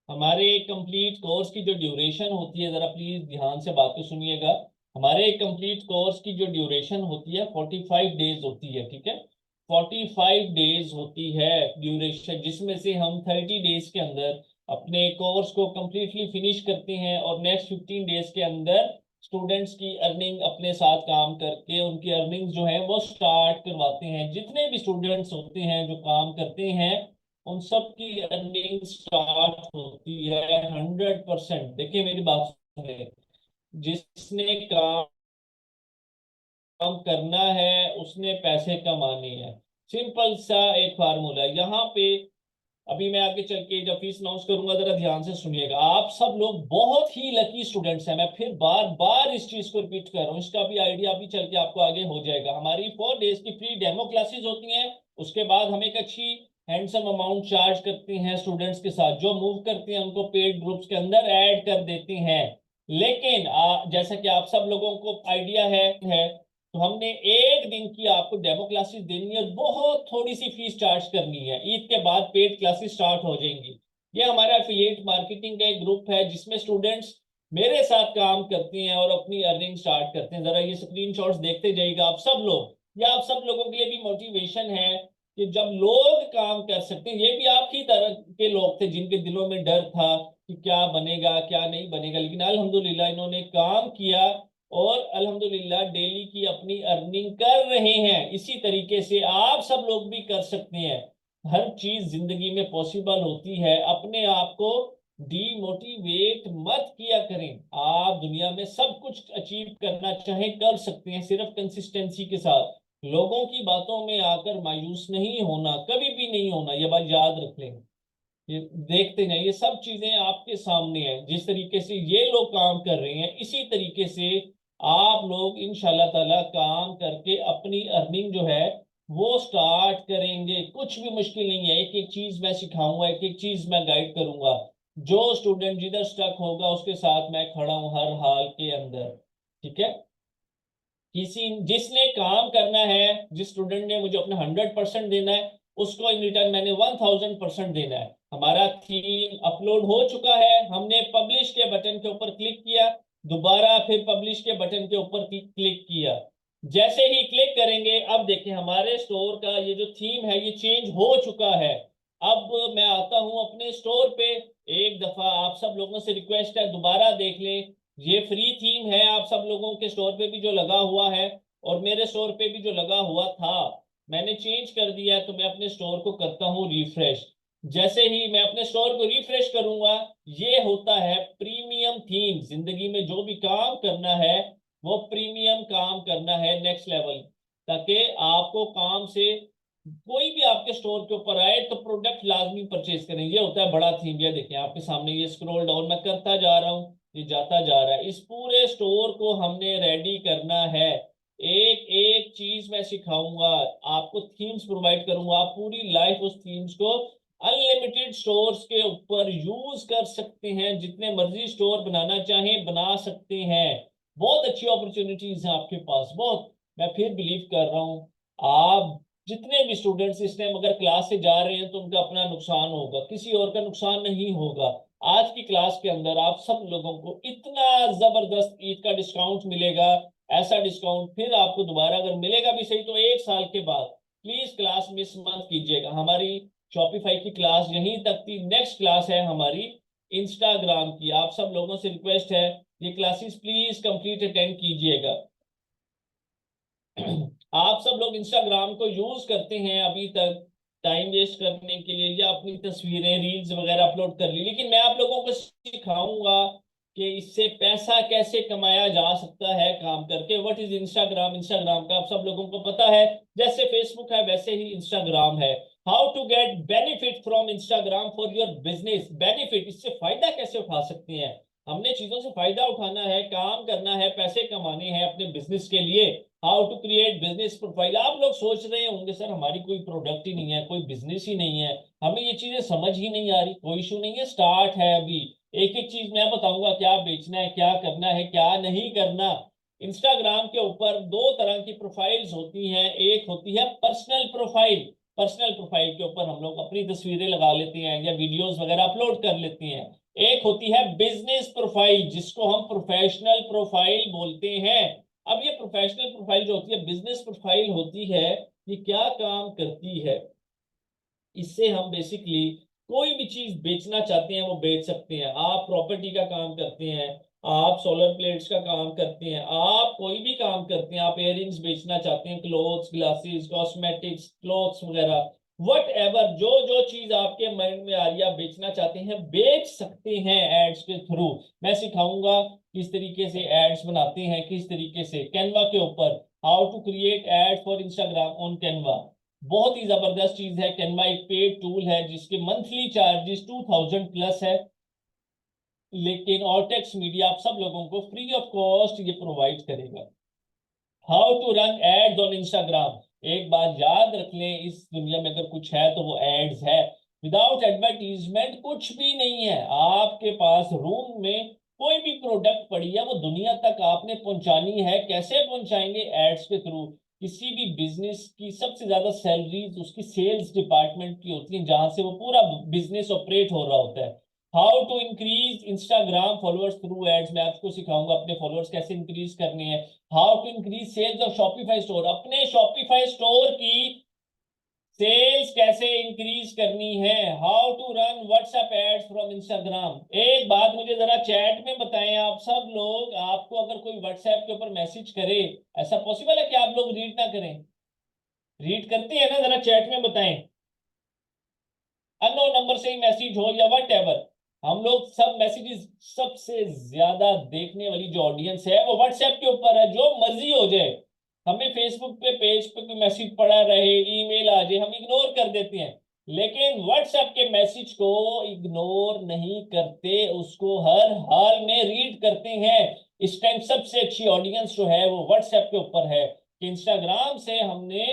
हमारे कंप्लीट कोर्स की जो ड्यूरेशन होती है, जरा प्लीज ध्यान से बात को सुनिएगा। हमारे कंप्लीट कोर्स की जो ड्यूरेशन होती है 45 डेज होती है, ठीक है। 45 डेज होती है ड्यूरेशन, जिसमें से हम 30 डेज के अंदर अपने कोर्स को कंप्लीटली फिनिश करते हैं और नेक्स्ट 15 डेज के अंदर स्टूडेंट्स की अर्निंग अपने साथ काम करके उनकी अर्निंग जो है वो स्टार्ट करवाते हैं। जितने भी स्टूडेंट्स होते हैं जो काम करते हैं, उन सब की अर्निंग स्टार्ट होती है 100%। देखिए मेरी बात सुने, जिसने काम करना है उसने पैसे कमाने हैं। सिंपल सा एक फार्मूला है यहाँ पे। अभी मैं आगे चल के जब फीस अनाउंस करूंगा, जरा ध्यान से सुनिएगा। आप सब लोग बहुत ही लकी स्टूडेंट्स हैं, मैं फिर बार बार इस चीज को रिपीट कर रहा हूँ। इसका भी आइडिया अभी चल के आपको आगे हो जाएगा। हमारी 4 डेज की फ्री डेमो क्लासेस होती हैं। उसके बाद हम एक अच्छी हैंडसम अमाउंट चार्ज करते हैं स्टूडेंट्स के साथ। जो मूव करते हैं उनको पेड ग्रुप्स के अंदर ऐड कर देते हैं। लेकिन जैसा कि आप सब लोगों को आइडिया है, तो हमने एक दिन की आपको डेमो क्लासेस देनी है और बहुत थोड़ी सी फीस चार्ज करनी है। ईद के बाद पेड क्लासेस स्टार्ट हो जाएंगी। ये हमारा एफिलिएट मार्केटिंग का एक ग्रुप है जिसमें स्टूडेंट्स मेरे साथ काम करते हैं और अपनी अर्निंग स्टार्ट करते हैं। जरा ये स्क्रीनशॉट्स देखते जाइएगा आप सब लोग। ये आप सब लोगों के लिए भी मोटिवेशन है कि जब लोग काम कर सकते हैं। ये भी आप ही तरह के लोग थे जिनके दिलों में डर था कि क्या बनेगा क्या नहीं बनेगा, लेकिन अल्हम्दुलिल्लाह इन्होंने काम किया और अल्हम्दुलिल्लाह डेली की अपनी अर्निंग कर रहे हैं। इसी तरीके से आप सब लोग भी कर सकते हैं। हर चीज जिंदगी में पॉसिबल होती है। अपने आप को डीमोटिवेट मत किया करें। आप दुनिया में सब कुछ अचीव करना चाहें कर सकते हैं, सिर्फ कंसिस्टेंसी के साथ। लोगों की बातों में आकर मायूस नहीं होना, कभी भी नहीं होना, यह बात याद रख लें। ये देखते हैं, ये सब चीजें आपके सामने हैं। जिस तरीके से ये लोग काम कर रहे हैं, इसी तरीके से आप लोग इंशाल्लाह ताला काम करके अपनी अर्निंग जो है वो स्टार्ट करेंगे। कुछ भी मुश्किल नहीं है। एक एक चीज मैं सिखाऊंगा, एक एक चीज मैं गाइड करूंगा। जो स्टूडेंट जिधर स्टक होगा उसके साथ मैं खड़ा हूं हर हाल के अंदर, ठीक है। किसी जिसने काम करना है, जिस स्टूडेंट ने मुझे अपना 100% देना है, उसको इन रिटर्न मैंने 1000% देना है। हमारा थीम अपलोड हो चुका है, हमने पब्लिश के बटन के ऊपर क्लिक किया, दोबारा फिर पब्लिश के बटन के ऊपर क्लिक किया। जैसे ही क्लिक करेंगे, अब देखें हमारे स्टोर का ये जो थीम है ये चेंज हो चुका है। अब मैं आता हूं अपने स्टोर पे। एक दफा आप सब लोगों से रिक्वेस्ट है, दोबारा देख लें। ये फ्री थीम है, आप सब लोगों के स्टोर पे भी जो लगा हुआ है और मेरे स्टोर पे भी जो लगा हुआ था, मैंने चेंज कर दिया है। तो मैं अपने स्टोर को करता हूँ रिफ्रेश। जैसे ही मैं अपने स्टोर को रिफ्रेश करूंगा, ये होता है प्रीमियम थीम। जिंदगी में जो भी काम करना है वो प्रीमियम काम करना है, नेक्स्ट लेवल, ताकि आपको काम से कोई भी आपके स्टोर के ऊपर आए तो प्रोडक्ट लाजमी परचेज करें। ये होता है बड़ा थीम। ये देखें आपके सामने, ये स्क्रॉल डाउन मैं करता जा रहा हूँ, ये जाता जा रहा है। इस पूरे स्टोर को हमने रेडी करना है। एक एक चीज मैं सिखाऊंगा आपको, थीम्स प्रोवाइड करूंगा, आप पूरी लाइफ उस थीम्स को अनलिमिटेड स्टोर्स के ऊपर यूज कर सकते हैं। जितने मर्जी स्टोर बनाना चाहें बना सकते हैं। बहुत अच्छी अपॉर्चुनिटीज हैं आपके पास, बहुत। मैं फिर बिलीव कर रहा हूँ, आप जितने भी स्टूडेंट्स इस टाइम अगर क्लास से जा रहे हैं तो उनका अपना नुकसान होगा, किसी और का नुकसान नहीं होगा। आज की क्लास के अंदर आप सब लोगों को इतना जबरदस्त ईद का डिस्काउंट मिलेगा। ऐसा डिस्काउंट फिर आपको दोबारा अगर मिलेगा भी सही तो 1 साल के बाद। प्लीज क्लास मिस मत कीजिएगा। हमारी शॉपिफाई की क्लास यहीं तक थी, नेक्स्ट क्लास है हमारी इंस्टाग्राम की। आप सब लोगों से रिक्वेस्ट है, ये क्लासेस प्लीज कंप्लीट अटेंड कीजिएगा। आप सब लोग इंस्टाग्राम को यूज करते हैं अभी तक टाइम वेस्ट करने के लिए, या अपनी तस्वीरें रील्स वगैरह अपलोड कर ली, लेकिन मैं आप लोगों को सिखाऊंगा कि इससे पैसा कैसे कमाया जा सकता है काम करके। What is Instagram? इंस्टाग्राम का आप सब लोगों को पता है, जैसे फेसबुक है वैसे ही इंस्टाग्राम है। How to get benefit from Instagram for your business. Benefit, इससे फायदा कैसे उठा सकते हैं। हमने चीजों से फायदा उठाना है, काम करना है, पैसे कमाने हैं अपने बिजनेस के लिए। How to create business profile. आप लोग सोच रहे होंगे सर हमारी कोई प्रोडक्ट ही नहीं है, कोई बिजनेस ही नहीं है, हमें ये चीजें समझ ही नहीं आ रही। कोई इशू नहीं है, स्टार्ट है अभी। एक एक चीज मैं बताऊंगा, क्या बेचना है, क्या करना है, क्या नहीं करना। इंस्टाग्राम के ऊपर दो तरह की प्रोफाइल्स होती हैं। एक होती है पर्सनल प्रोफाइल। पर्सनल प्रोफाइल के ऊपर हम लोग अपनी तस्वीरें लगा लेते हैं या वीडियोस वगैरह अपलोड कर लेते हैं। एक होती है बिजनेस प्रोफाइल, जिसको हम प्रोफेशनल प्रोफाइल बोलते हैं। अब ये प्रोफेशनल प्रोफाइल जो होती है, बिजनेस प्रोफाइल होती है, ये क्या काम करती है? इससे हम बेसिकली कोई भी चीज बेचना चाहते हैं वो बेच सकते हैं। आप प्रॉपर्टी का काम करते हैं, आप सोलर प्लेट्स का काम करते हैं, आप कोई भी काम करते हैं, आप इयररिंग्स बेचना चाहते हैं, क्लोथ्स, ग्लासेस, कॉस्मेटिक्स, क्लोथ्स वगैरह, वट एवर, जो जो चीज आपके माइंड में आ रही है आप बेचना चाहते हैं, बेच सकते हैं एड्स के थ्रू। मैं सिखाऊंगा किस तरीके से एड्स बनाते हैं, किस तरीके से कैनवा के ऊपर, how to create ad for Instagram on Canva. बहुत ही जबरदस्त चीज है। कैनवा एक पेड टूल है जिसके मंथली चार्जेस 2000 प्लस है, लेकिन ऑर्टेक्स मीडिया आप सब लोगों को फ्री ऑफ कॉस्ट ये प्रोवाइड करेगा। How to run ads on Instagram. एक बात याद रख लें, इस दुनिया में अगर कुछ है तो वो एड्स है। विदाउट एडवर्टीजमेंट कुछ भी नहीं है। आपके पास रूम में कोई भी प्रोडक्ट पड़ी है, वो दुनिया तक आपने पहुंचानी है। कैसे पहुंचाएंगे? एड्स के थ्रू। किसी भी बिजनेस की सबसे ज्यादा सैलरीज उसकी सेल्स डिपार्टमेंट की होती है, जहां से वो पूरा बिजनेस ऑपरेट हो रहा होता है। How to increase Instagram followers through ads. मैं आपको सिखाऊंगा अपने फॉलोअर्स कैसे इंक्रीज करने हैं। How to increase sales of Shopify store. अपने शॉपिफाई स्टोर की सेल्स कैसे इंक्रीज करनी है। How to run WhatsApp ads from Instagram. एक बात मुझे जरा चैट में बताएं आप सब लोग, आपको अगर कोई व्हाट्सएप के ऊपर मैसेज करे, ऐसा पॉसिबल है कि आप लोग रीड ना करें? रीड करते हैं ना? जरा चैट में बताएं। अननोन नंबर से ही मैसेज हो या वट एवर, हम लोग सब मैसेजेस, सबसे ज्यादा देखने वाली जो ऑडियंस है वो व्हाट्सएप के ऊपर है। जो मर्जी हो जाए, हमें फेसबुक पे पेज पे कोई मैसेज पड़ा रहे, ईमेल आ जाए, हम इग्नोर कर देते हैं। लेकिन व्हाट्सएप के मैसेज को इग्नोर नहीं करते, उसको हर हाल में रीड करते हैं। इस टाइम सबसे अच्छी ऑडियंस जो है वो व्हाट्सएप के ऊपर है। कि इंस्टाग्राम से हमने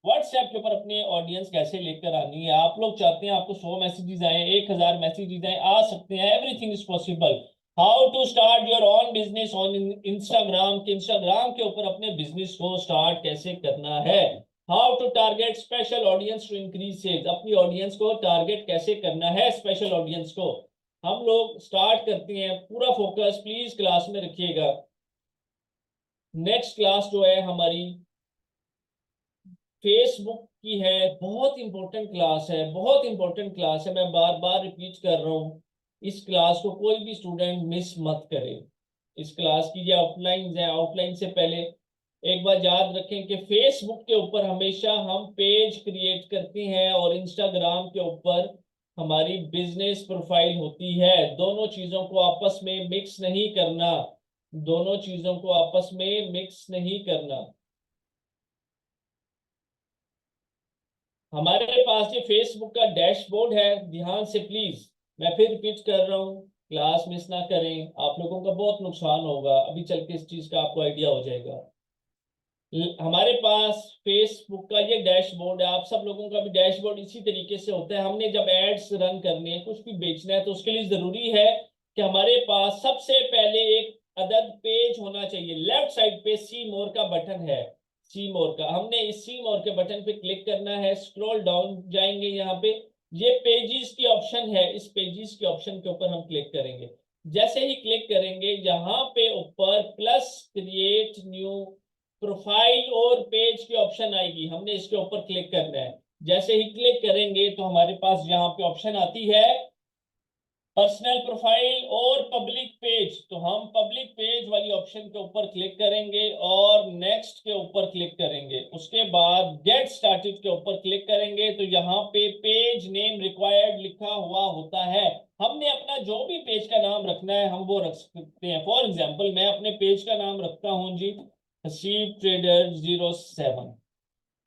व्हाट्सएप के ऊपर अपनी ऑडियंस कैसे लेकर आनी है। आप लोग चाहते हैं आपको 100 मैसेजेस आए, 1000 मैसेजेस आए, आ सकते हैं, everything is possible. How to start your own business on Instagram, के इंस्टाग्राम के ऊपर अपने बिजनेस को स्टार्ट कैसे करना है। How to target special audience to increase sales, अपनी ऑडियंस को टारगेट कैसे करना है, स्पेशल ऑडियंस को। हम लोग स्टार्ट करते हैं, पूरा फोकस प्लीज क्लास में रखिएगा। नेक्स्ट क्लास जो है हमारी फेसबुक की है, बहुत इंपॉर्टेंट क्लास है, बहुत इंपॉर्टेंट क्लास है, मैं बार बार रिपीट कर रहा हूँ। इस क्लास को कोई भी स्टूडेंट मिस मत करे। इस क्लास की जो आउटलाइन है, आउटलाइन से पहले एक बार याद रखें कि फेसबुक के ऊपर हमेशा हम पेज क्रिएट करते हैं और इंस्टाग्राम के ऊपर हमारी बिजनेस प्रोफाइल होती है। दोनों चीजों को आपस में मिक्स नहीं करना, दोनों चीजों को आपस में मिक्स नहीं करना। हमारे पास ये फेसबुक का डैशबोर्ड है, ध्यान से प्लीज, मैं फिर रिपीट कर रहा हूँ, क्लास मिस ना करें, आप लोगों का बहुत नुकसान होगा, अभी चल के इस चीज का आपको आइडिया हो जाएगा। हमारे पास फेसबुक का ये डैशबोर्ड है, आप सब लोगों का भी डैशबोर्ड इसी तरीके से होता है। हमने जब एड्स रन करने हैं, कुछ भी बेचना है, तो उसके लिए जरूरी है कि हमारे पास सबसे पहले एक अदद पेज होना चाहिए। लेफ्ट साइड पे सी मोर का बटन है, सी मोर का, हमने इस सी मोर के बटन पे क्लिक करना है, स्क्रॉल डाउन जाएंगे, यहाँ पे ये पेजिस की ऑप्शन है, इस पेजिस के ऑप्शन के ऊपर हम क्लिक करेंगे। जैसे ही क्लिक करेंगे, यहाँ पे ऊपर प्लस क्रिएट न्यू प्रोफाइल और पेज की ऑप्शन आएगी, हमने इसके ऊपर क्लिक करना है। जैसे ही क्लिक करेंगे तो हमारे पास यहाँ पे ऑप्शन आती है पर्सनल प्रोफाइल और पब्लिक पेज, तो हम पब्लिक पेज वाली ऑप्शन के ऊपर क्लिक करेंगे और नेक्स्ट के ऊपर क्लिक करेंगे। उसके बाद गेट स्टार्टेड के ऊपर क्लिक करेंगे तो यहाँ पे पेज नेम रिक्वायर्ड लिखा हुआ होता है। हमने अपना जो भी पेज का नाम रखना है हम वो रख सकते हैं। फॉर एग्जाम्पल मैं अपने पेज का नाम रखता हूँ जी हसीब ट्रेडर 07,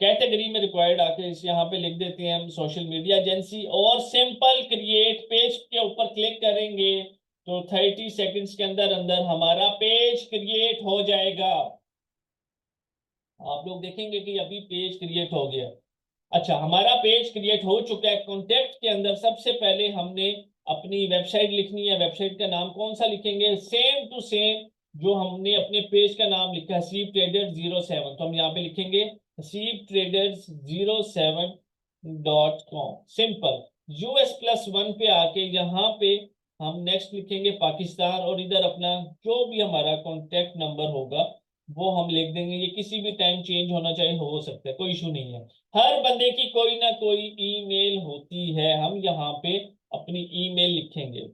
कैटेगरी में रिक्वायर्ड आके इस यहाँ पे लिख देते हैं हम सोशल मीडिया एजेंसी, और सिंपल क्रिएट पेज के ऊपर क्लिक करेंगे तो 30 सेकंड्स के अंदर अंदर हमारा पेज क्रिएट हो जाएगा। आप लोग देखेंगे कि अभी पेज क्रिएट हो गया। अच्छा, हमारा पेज क्रिएट हो चुका है। कॉन्टेक्ट के अंदर सबसे पहले हमने अपनी वेबसाइट लिखनी है। वेबसाइट का नाम कौन सा लिखेंगे, सेम टू सेम जो हमने अपने पेज का नाम लिखा है, हसीब ट्रेडर्स 07, तो हम यहाँ पे लिखेंगे Haseeb traders 07.com, simple. US+1 पे आके यहाँ पे हम नेक्स्ट लिखेंगे पाकिस्तान, और इधर अपना जो भी हमारा कॉन्टेक्ट नंबर होगा वो हम लिख देंगे। ये किसी भी टाइम चेंज होना चाहिए, हो सकता है, कोई इशू नहीं है। हर बंदे की कोई ना कोई ईमेल होती है, हम यहाँ पे अपनी ईमेल लिखेंगे।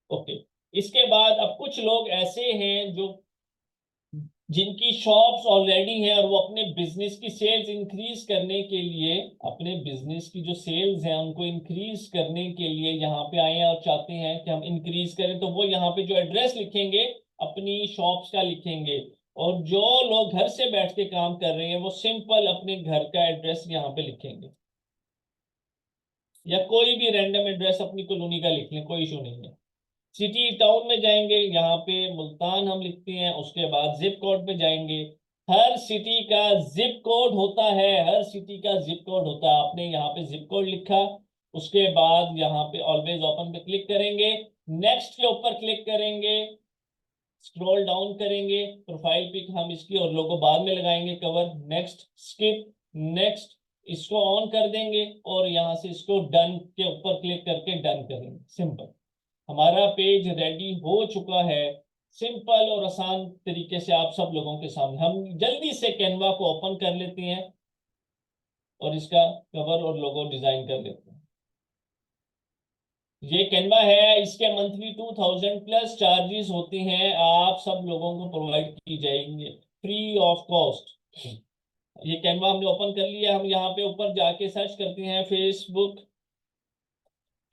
ओके, इसके बाद अब कुछ लोग ऐसे हैं जो जिनकी शॉप्स ऑलरेडी हैं और वो अपने बिजनेस की सेल्स इंक्रीज करने के लिए, अपने बिजनेस की जो सेल्स हैं उनको इंक्रीज करने के लिए यहाँ पे आए हैं और चाहते हैं कि हम इंक्रीज करें, तो वो यहाँ पे जो एड्रेस लिखेंगे अपनी शॉप्स का लिखेंगे। और जो लोग घर से बैठ के काम कर रहे हैं वो सिंपल अपने घर का एड्रेस यहाँ पे लिखेंगे, या कोई भी रैंडम एड्रेस अपनी कॉलोनी का लिख लें, कोई इशू नहीं है। सिटी टाउन में जाएंगे, यहाँ पे मुल्तान हम लिखते हैं, उसके बाद जिप कोड पे जाएंगे। हर सिटी का जिप कोड होता है, हर सिटी का जिप कोड होता है, आपने यहाँ पे जिप कोड लिखा, उसके बाद यहाँ पे ऑलवेज ओपन पे क्लिक करेंगे, नेक्स्ट के ऊपर क्लिक करेंगे, स्क्रॉल डाउन करेंगे, प्रोफाइल पिक हम इसकी और लोगो बाद में लगाएंगे, कवर, नेक्स्ट, स्किप, नेक्स्ट, इसको ऑन कर देंगे और यहाँ से इसको डन के ऊपर क्लिक करके डन करेंगे। सिंपल, हमारा पेज रेडी हो चुका है। सिंपल और आसान तरीके से आप सब लोगों के सामने, हम जल्दी से कैनवा को ओपन कर लेते हैं और इसका कवर और लोगो डिजाइन कर लेते हैं। ये कैनवा है, इसके मंथली 2000+ चार्जेस होते हैं, आप सब लोगों को प्रोवाइड की जाएंगे फ्री ऑफ कॉस्ट। ये कैनवा हमने ओपन कर लिया, हम यहाँ पे ऊपर जाके सर्च करते हैं फेसबुक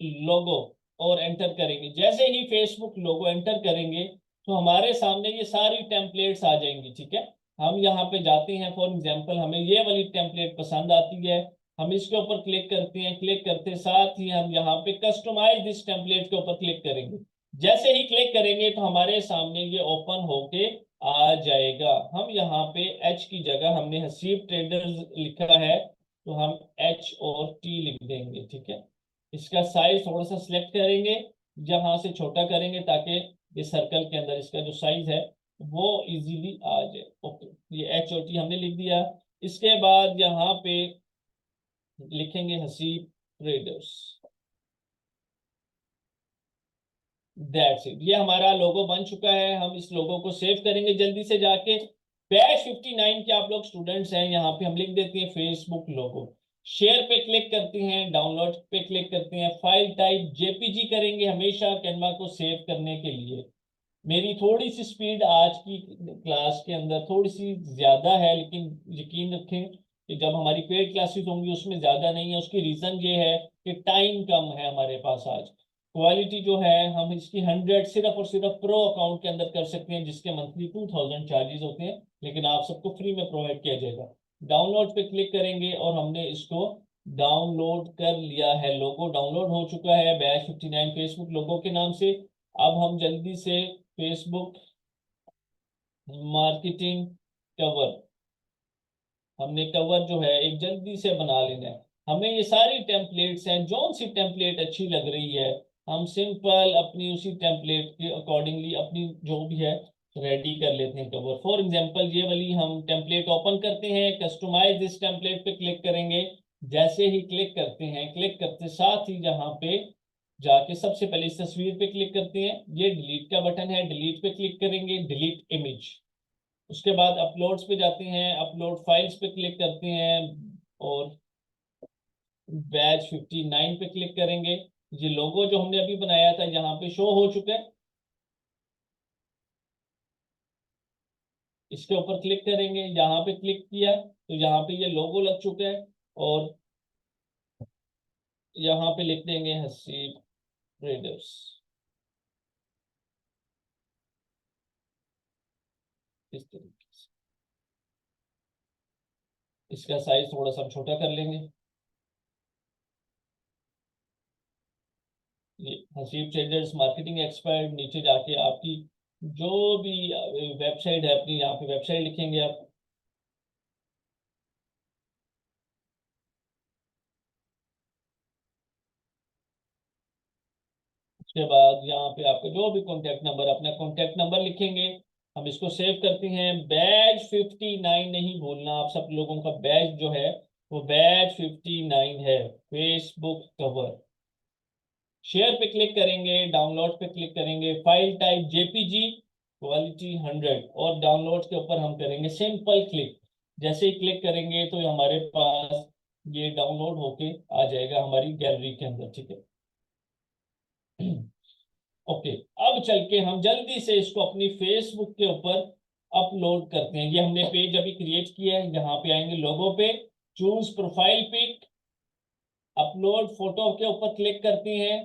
लोगो और एंटर करेंगे। जैसे ही फेसबुक लोगो एंटर करेंगे तो हमारे सामने ये सारी टेम्पलेट्स आ जाएंगी, ठीक है। हम यहाँ पे जाते हैं, फॉर एग्जांपल हमें ये वाली टेम्पलेट पसंद आती है, हम इसके ऊपर क्लिक करते हैं, क्लिक करते साथ ही हम यहाँ पे कस्टमाइज दिस टेम्पलेट के ऊपर क्लिक करेंगे। जैसे ही क्लिक करेंगे तो हमारे सामने ये ओपन होके आ जाएगा। हम यहाँ पे एच की जगह हमने हसीब ट्रेडर्स लिखा है तो हम HOT लिख देंगे, ठीक है। इसका साइज थोड़ा सा सिलेक्ट करेंगे यहाँ से छोटा करेंगे ताकि ये सर्कल के अंदर इसका जो साइज है वो इजीली आ जाए। ओके, ये HOT हमने लिख दिया। इसके बाद यहाँ पे लिखेंगे हसीब ट्रेडर्स। दैट्स इट, ये हमारा लोगो बन चुका है। हम इस लोगो को सेव करेंगे जल्दी से जाके। बैच 59 के आप लोग स्टूडेंट्स हैं, यहाँ पे हम लिख देते हैं फेसबुक लोगो। शेयर पे क्लिक करते हैं, डाउनलोड पे क्लिक करते हैं, फाइल टाइप JPG करेंगे हमेशा कैनवा को सेव करने के लिए। मेरी थोड़ी सी स्पीड आज की क्लास के अंदर थोड़ी सी ज्यादा है, लेकिन यकीन रखें कि जब हमारी पेड क्लासेस होंगी उसमें ज्यादा नहीं है। उसकी रीजन ये है कि टाइम कम है हमारे पास आज। क्वालिटी जो है हम इसकी 100 सिर्फ और सिर्फ प्रो अकाउंट के अंदर कर सकते हैं, जिसके मंथली 2000 चार्जेस होते हैं, लेकिन आप सबको फ्री में प्रोवाइड किया जाएगा। डाउनलोड पे क्लिक करेंगे और हमने इसको डाउनलोड कर लिया है। लोगो डाउनलोड हो चुका है बैच 59 फेसबुक लोगो के नाम से। अब हम जल्दी से फेसबुक मार्केटिंग कवर, हमने कवर जो है एक जल्दी से बना लेना है। हमें ये सारी टेम्पलेट्स हैं, जो सी टेम्पलेट अच्छी लग रही है हम सिंपल अपनी उसी टेम्पलेट के अकॉर्डिंगली अपनी जो भी है रेडी कर लेते हैं कवर। फॉर एग्जांपल ये वाली हम टेम्पलेट ओपन करते हैं, कस्टमाइज दिस टेम्पलेट पे क्लिक करेंगे। जैसे ही क्लिक करते हैं, क्लिक करते साथ ही यहाँ पे जाके सबसे पहले इस तस्वीर पे क्लिक करते हैं, ये डिलीट का बटन है, डिलीट पे क्लिक करेंगे, डिलीट इमेज। उसके बाद अपलोड्स पे जाते हैं, अपलोड फाइल्स पे क्लिक करते हैं और बैच 59 पे क्लिक करेंगे। ये लोगो जो हमने अभी बनाया था यहाँ पे शो हो चुका है, इसके ऊपर क्लिक करेंगे। यहाँ पे क्लिक किया तो यहाँ पे ये लोगो लग चुका है और यहाँ पे लिख देंगे हसीब ट्रेडर्स इस तरीके से। इसका साइज थोड़ा सा छोटा कर लेंगे। ये हसीब ट्रेडर्स मार्केटिंग एक्सपर्ट, नीचे जाके आपकी जो भी वेबसाइट है अपनी यहाँ पे वेबसाइट लिखेंगे आप। उसके बाद यहाँ पे आपका जो भी कॉन्टैक्ट नंबर, अपना कॉन्टैक्ट नंबर लिखेंगे। हम इसको सेव करते हैं। बैच 59 नहीं भूलना आप सब लोगों का, बैच जो है वो बैच 59 है फेसबुक कवर। शेयर पे क्लिक करेंगे, डाउनलोड पे क्लिक करेंगे, फाइल टाइप JPG, क्वालिटी 100 और डाउनलोड के ऊपर हम करेंगे सिंपल क्लिक। जैसे ही क्लिक करेंगे तो हमारे पास ये डाउनलोड होके आ जाएगा हमारी गैलरी के अंदर, ठीक है। ओके, अब चल के हम जल्दी से इसको अपनी फेसबुक के ऊपर अपलोड करते हैं। ये हमने पेज अभी क्रिएट किया है, यहाँ पे आएंगे लोगो पे, choose profile pic, upload photo के ऊपर क्लिक करते हैं।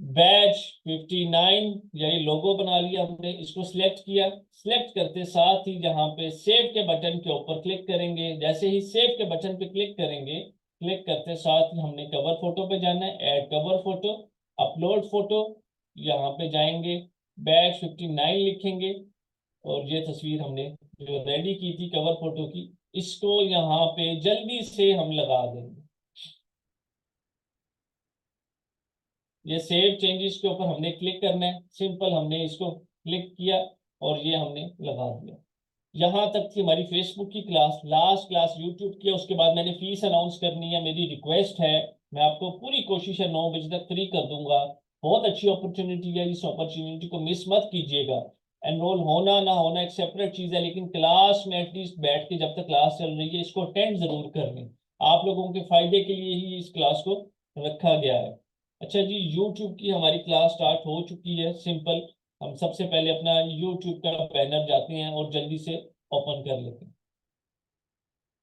बैच 59 यही लोगो बना लिया हमने, इसको सिलेक्ट किया। सिलेक्ट करते साथ ही जहाँ पे सेव के बटन के ऊपर क्लिक करेंगे। जैसे ही सेव के बटन पे क्लिक करेंगे, क्लिक करते साथ ही हमने कवर फोटो पे जाना है, add cover photo, upload photo, यहाँ पे जाएंगे, बैच 59 लिखेंगे और ये तस्वीर हमने जो रेडी की थी कवर फोटो की, इसको यहाँ पे जल्दी से हम लगा देंगे। ये सेव चेंजेस के ऊपर हमने क्लिक करना है, सिंपल हमने इसको क्लिक किया और ये हमने लगा दिया। यहाँ तक थी हमारी फेसबुक की क्लास। लास्ट क्लास यूट्यूब की है, उसके बाद मैंने फीस अनाउंस करनी है। मेरी रिक्वेस्ट है, मैं आपको पूरी कोशिश है 9 बजे तक फ्री कर दूंगा। बहुत अच्छी अपॉर्चुनिटी है, इस अपॉर्चुनिटी को मिस मत कीजिएगा। एनरोल होना ना होना एक सेपरेट चीज है, लेकिन क्लास में एटलीस्ट बैठ के जब तक क्लास चल रही है इसको अटेंड जरूर कर लें। आप लोगों के फायदे के लिए ही इस क्लास को रखा गया है। अच्छा जी, यूट्यूब की हमारी क्लास स्टार्ट हो चुकी है। सिंपल हम सबसे पहले अपना यूट्यूब का बैनर जाते हैं और जल्दी से ओपन कर लेते हैं।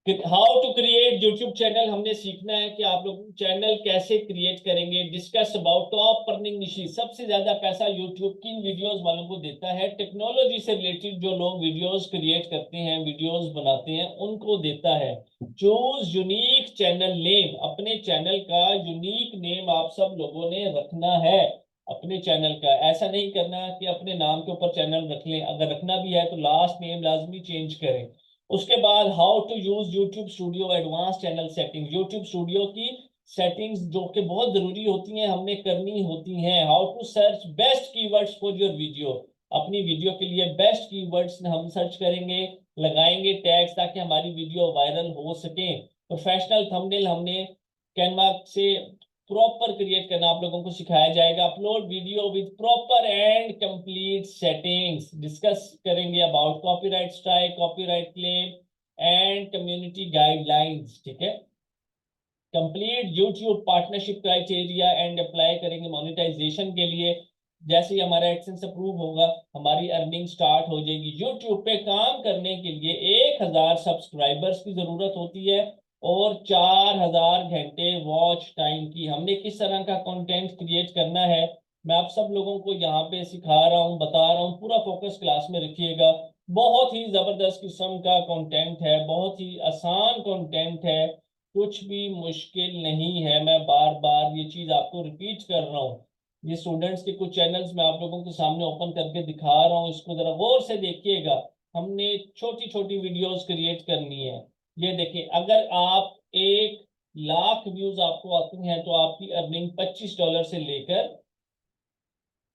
How to create YouTube channel हमने सीखना है कि आप लोग चैनल कैसे क्रिएट करेंगे। Discuss about top earning Nishi, सबसे ज्यादा पैसा यूट्यूब किन वीडियोस वालों को देता है। टेक्नोलॉजी से रिलेटेड जो लोग वीडियोस क्रिएट करते हैं, वीडियोस बनाते हैं, उनको देता है। चूज यूनिक चैनल नेम, अपने चैनल का यूनिक नेम आप सब लोगों ने रखना है। अपने चैनल का ऐसा नहीं करना कि अपने नाम के ऊपर चैनल रख लें, अगर रखना भी है तो लास्ट नेम लाजमी चेंज करें। उसके बाद how to use YouTube studio advance channel setting, YouTube studio की सेटिंग्स जो कि बहुत जरूरी होती हैं, हमने करनी होती हैं। How to search best keywords for your video, अपनी वीडियो के लिए बेस्ट कीवर्ड्स हम सर्च करेंगे, लगाएंगे टैग्स ताकि हमारी वीडियो वायरल हो सके। प्रोफेशनल थंबनेल हमने कैनवा से प्रॉपर क्रिएट करना आप लोगों को सिखाया जाएगा। Upload video with proper and complete settings, discuss करेंगे about copyright strike, copyright claim and community guidelines. ठीक है, complete YouTube partnership criteria and apply करेंगे मोनेटाइजेशन के लिए। जैसे ही हमारा एडसेंस अप्रूव होगा, हमारी अर्निंग स्टार्ट हो जाएगी। यूट्यूब पे काम करने के लिए 1000 सब्सक्राइबर्स की जरूरत होती है और 4000 घंटे वॉच टाइम की। हमने किस तरह का कंटेंट क्रिएट करना है, मैं आप सब लोगों को यहाँ पे सिखा रहा हूँ, बता रहा हूँ। पूरा फोकस क्लास में रखिएगा। बहुत ही जबरदस्त किस्म का कंटेंट है, बहुत ही आसान कंटेंट है, कुछ भी मुश्किल नहीं है। मैं बार बार ये चीज आपको रिपीट कर रहा हूँ। ये स्टूडेंट्स के कुछ चैनल्स मैं आप लोगों के सामने ओपन करके दिखा रहा हूँ, इसको जरा गौर से देखिएगा। हमने छोटी छोटी वीडियोस क्रिएट करनी है। ये देखिए, अगर आप 1 लाख व्यूज आपको आती हैं तो आपकी अर्निंग $25 से लेकर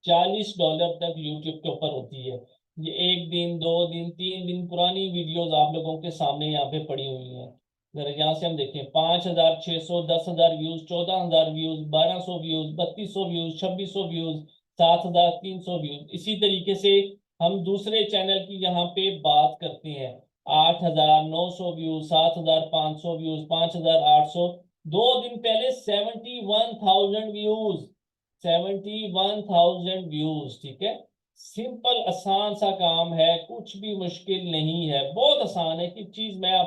$40 तक यूट्यूब के ऊपर होती है। ये 1 दिन 2 दिन 3 दिन पुरानी वीडियोस आप लोगों के सामने यहाँ पे पड़ी हुई हैं। जरा यहाँ से हम देखें, 5600, 10,000 views, 14,000 views, 1200 views, 3200 views, 2600 views, 7300 views. इसी तरीके से हम दूसरे चैनल की यहाँ पे बात करते हैं। 8900 व्यूज, 7500 व्यूज, 5800, 2 दिन पहले 71,000 व्यूज, 71,000 व्यूज। ठीक है, सिंपल आसान सा काम है, कुछ भी मुश्किल नहीं है, बहुत आसान है। कि चीज मैं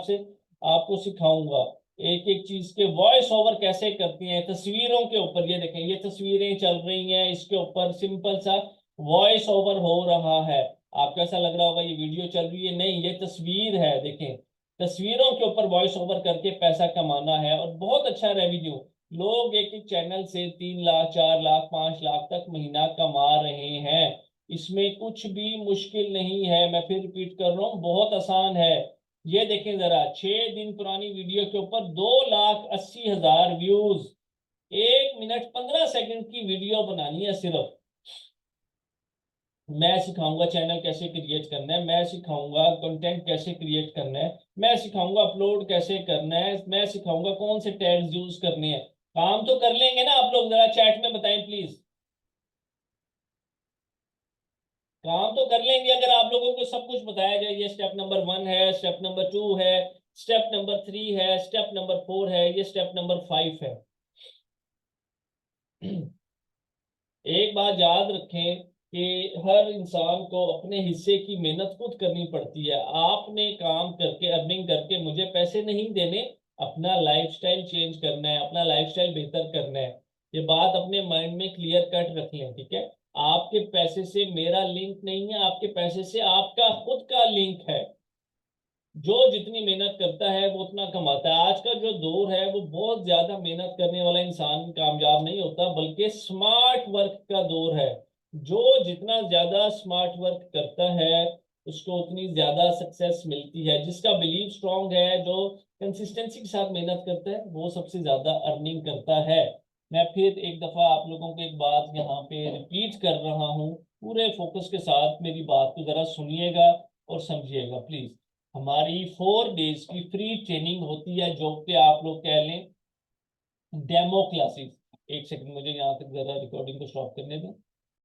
आपको सिखाऊंगा, एक एक चीज के वॉइस ओवर कैसे करती हैं तस्वीरों के ऊपर। ये देखें, ये तस्वीरें चल रही हैं, इसके ऊपर सिंपल सा वॉइस ओवर हो रहा है। आपको ऐसा लग रहा होगा ये वीडियो चल रही है, नहीं, ये तस्वीर है। देखें, तस्वीरों के ऊपर वॉइस ओवर करके पैसा कमाना है और बहुत अच्छा रेवेन्यू। लोग एक एक चैनल से 3 लाख, 4 लाख, 5 लाख तक महीना कमा रहे हैं। इसमें कुछ भी मुश्किल नहीं है। मैं फिर रिपीट कर रहा हूँ, बहुत आसान है। ये देखें जरा, 6 दिन पुरानी वीडियो के ऊपर 2,80,000 व्यूज। 1 मिनट 15 सेकंड की वीडियो बनानी है सिर्फ। मैं सिखाऊंगा चैनल कैसे क्रिएट करना है, मैं सिखाऊंगा कंटेंट कैसे क्रिएट करना है, मैं सिखाऊंगा अपलोड कैसे करना है, मैं सिखाऊंगा कौन से टैग्स यूज करने हैं। काम तो कर लेंगे ना आप लोग? जरा चैट में बताएं प्लीज, काम तो कर लेंगे अगर आप लोगों को सब कुछ बताया जाए। ये स्टेप नंबर 1 है, स्टेप नंबर 2 है, स्टेप नंबर 3 है, स्टेप नंबर 4 है, ये स्टेप नंबर 5 है। एक बात याद रखें कि हर इंसान को अपने हिस्से की मेहनत खुद करनी पड़ती है। आपने काम करके अर्निंग करके मुझे पैसे नहीं देने, अपना लाइफस्टाइल चेंज करना है, अपना लाइफस्टाइल बेहतर करना है। ये बात अपने माइंड में क्लियर कट रख लें। ठीक है, आपके पैसे से मेरा लिंक नहीं है, आपके पैसे से आपका खुद का लिंक है। जो जितनी मेहनत करता है वो उतना कमाता है। आज का जो दौर है वो बहुत ज्यादा मेहनत करने वाला इंसान कामयाब नहीं होता, बल्कि स्मार्ट वर्क का दौर है। जो जितना ज्यादा स्मार्ट वर्क करता है उसको उतनी ज्यादा सक्सेस मिलती है। जिसका बिलीव स्ट्रांग है, जो कंसिस्टेंसी के साथ मेहनत करता है, वो सबसे ज्यादा अर्निंग करता है। मैं फिर एक दफा आप लोगों को एक बात यहाँ पे रिपीट कर रहा हूँ, पूरे फोकस के साथ मेरी बात को जरा सुनिएगा और समझिएगा प्लीज। हमारी 4 डेज की फ्री ट्रेनिंग होती है, जो कि आप लोग कह लें डेमो क्लासेस। एक सेकंड, मुझे यहाँ तक जरा रिकॉर्डिंग को स्टॉप करने दें।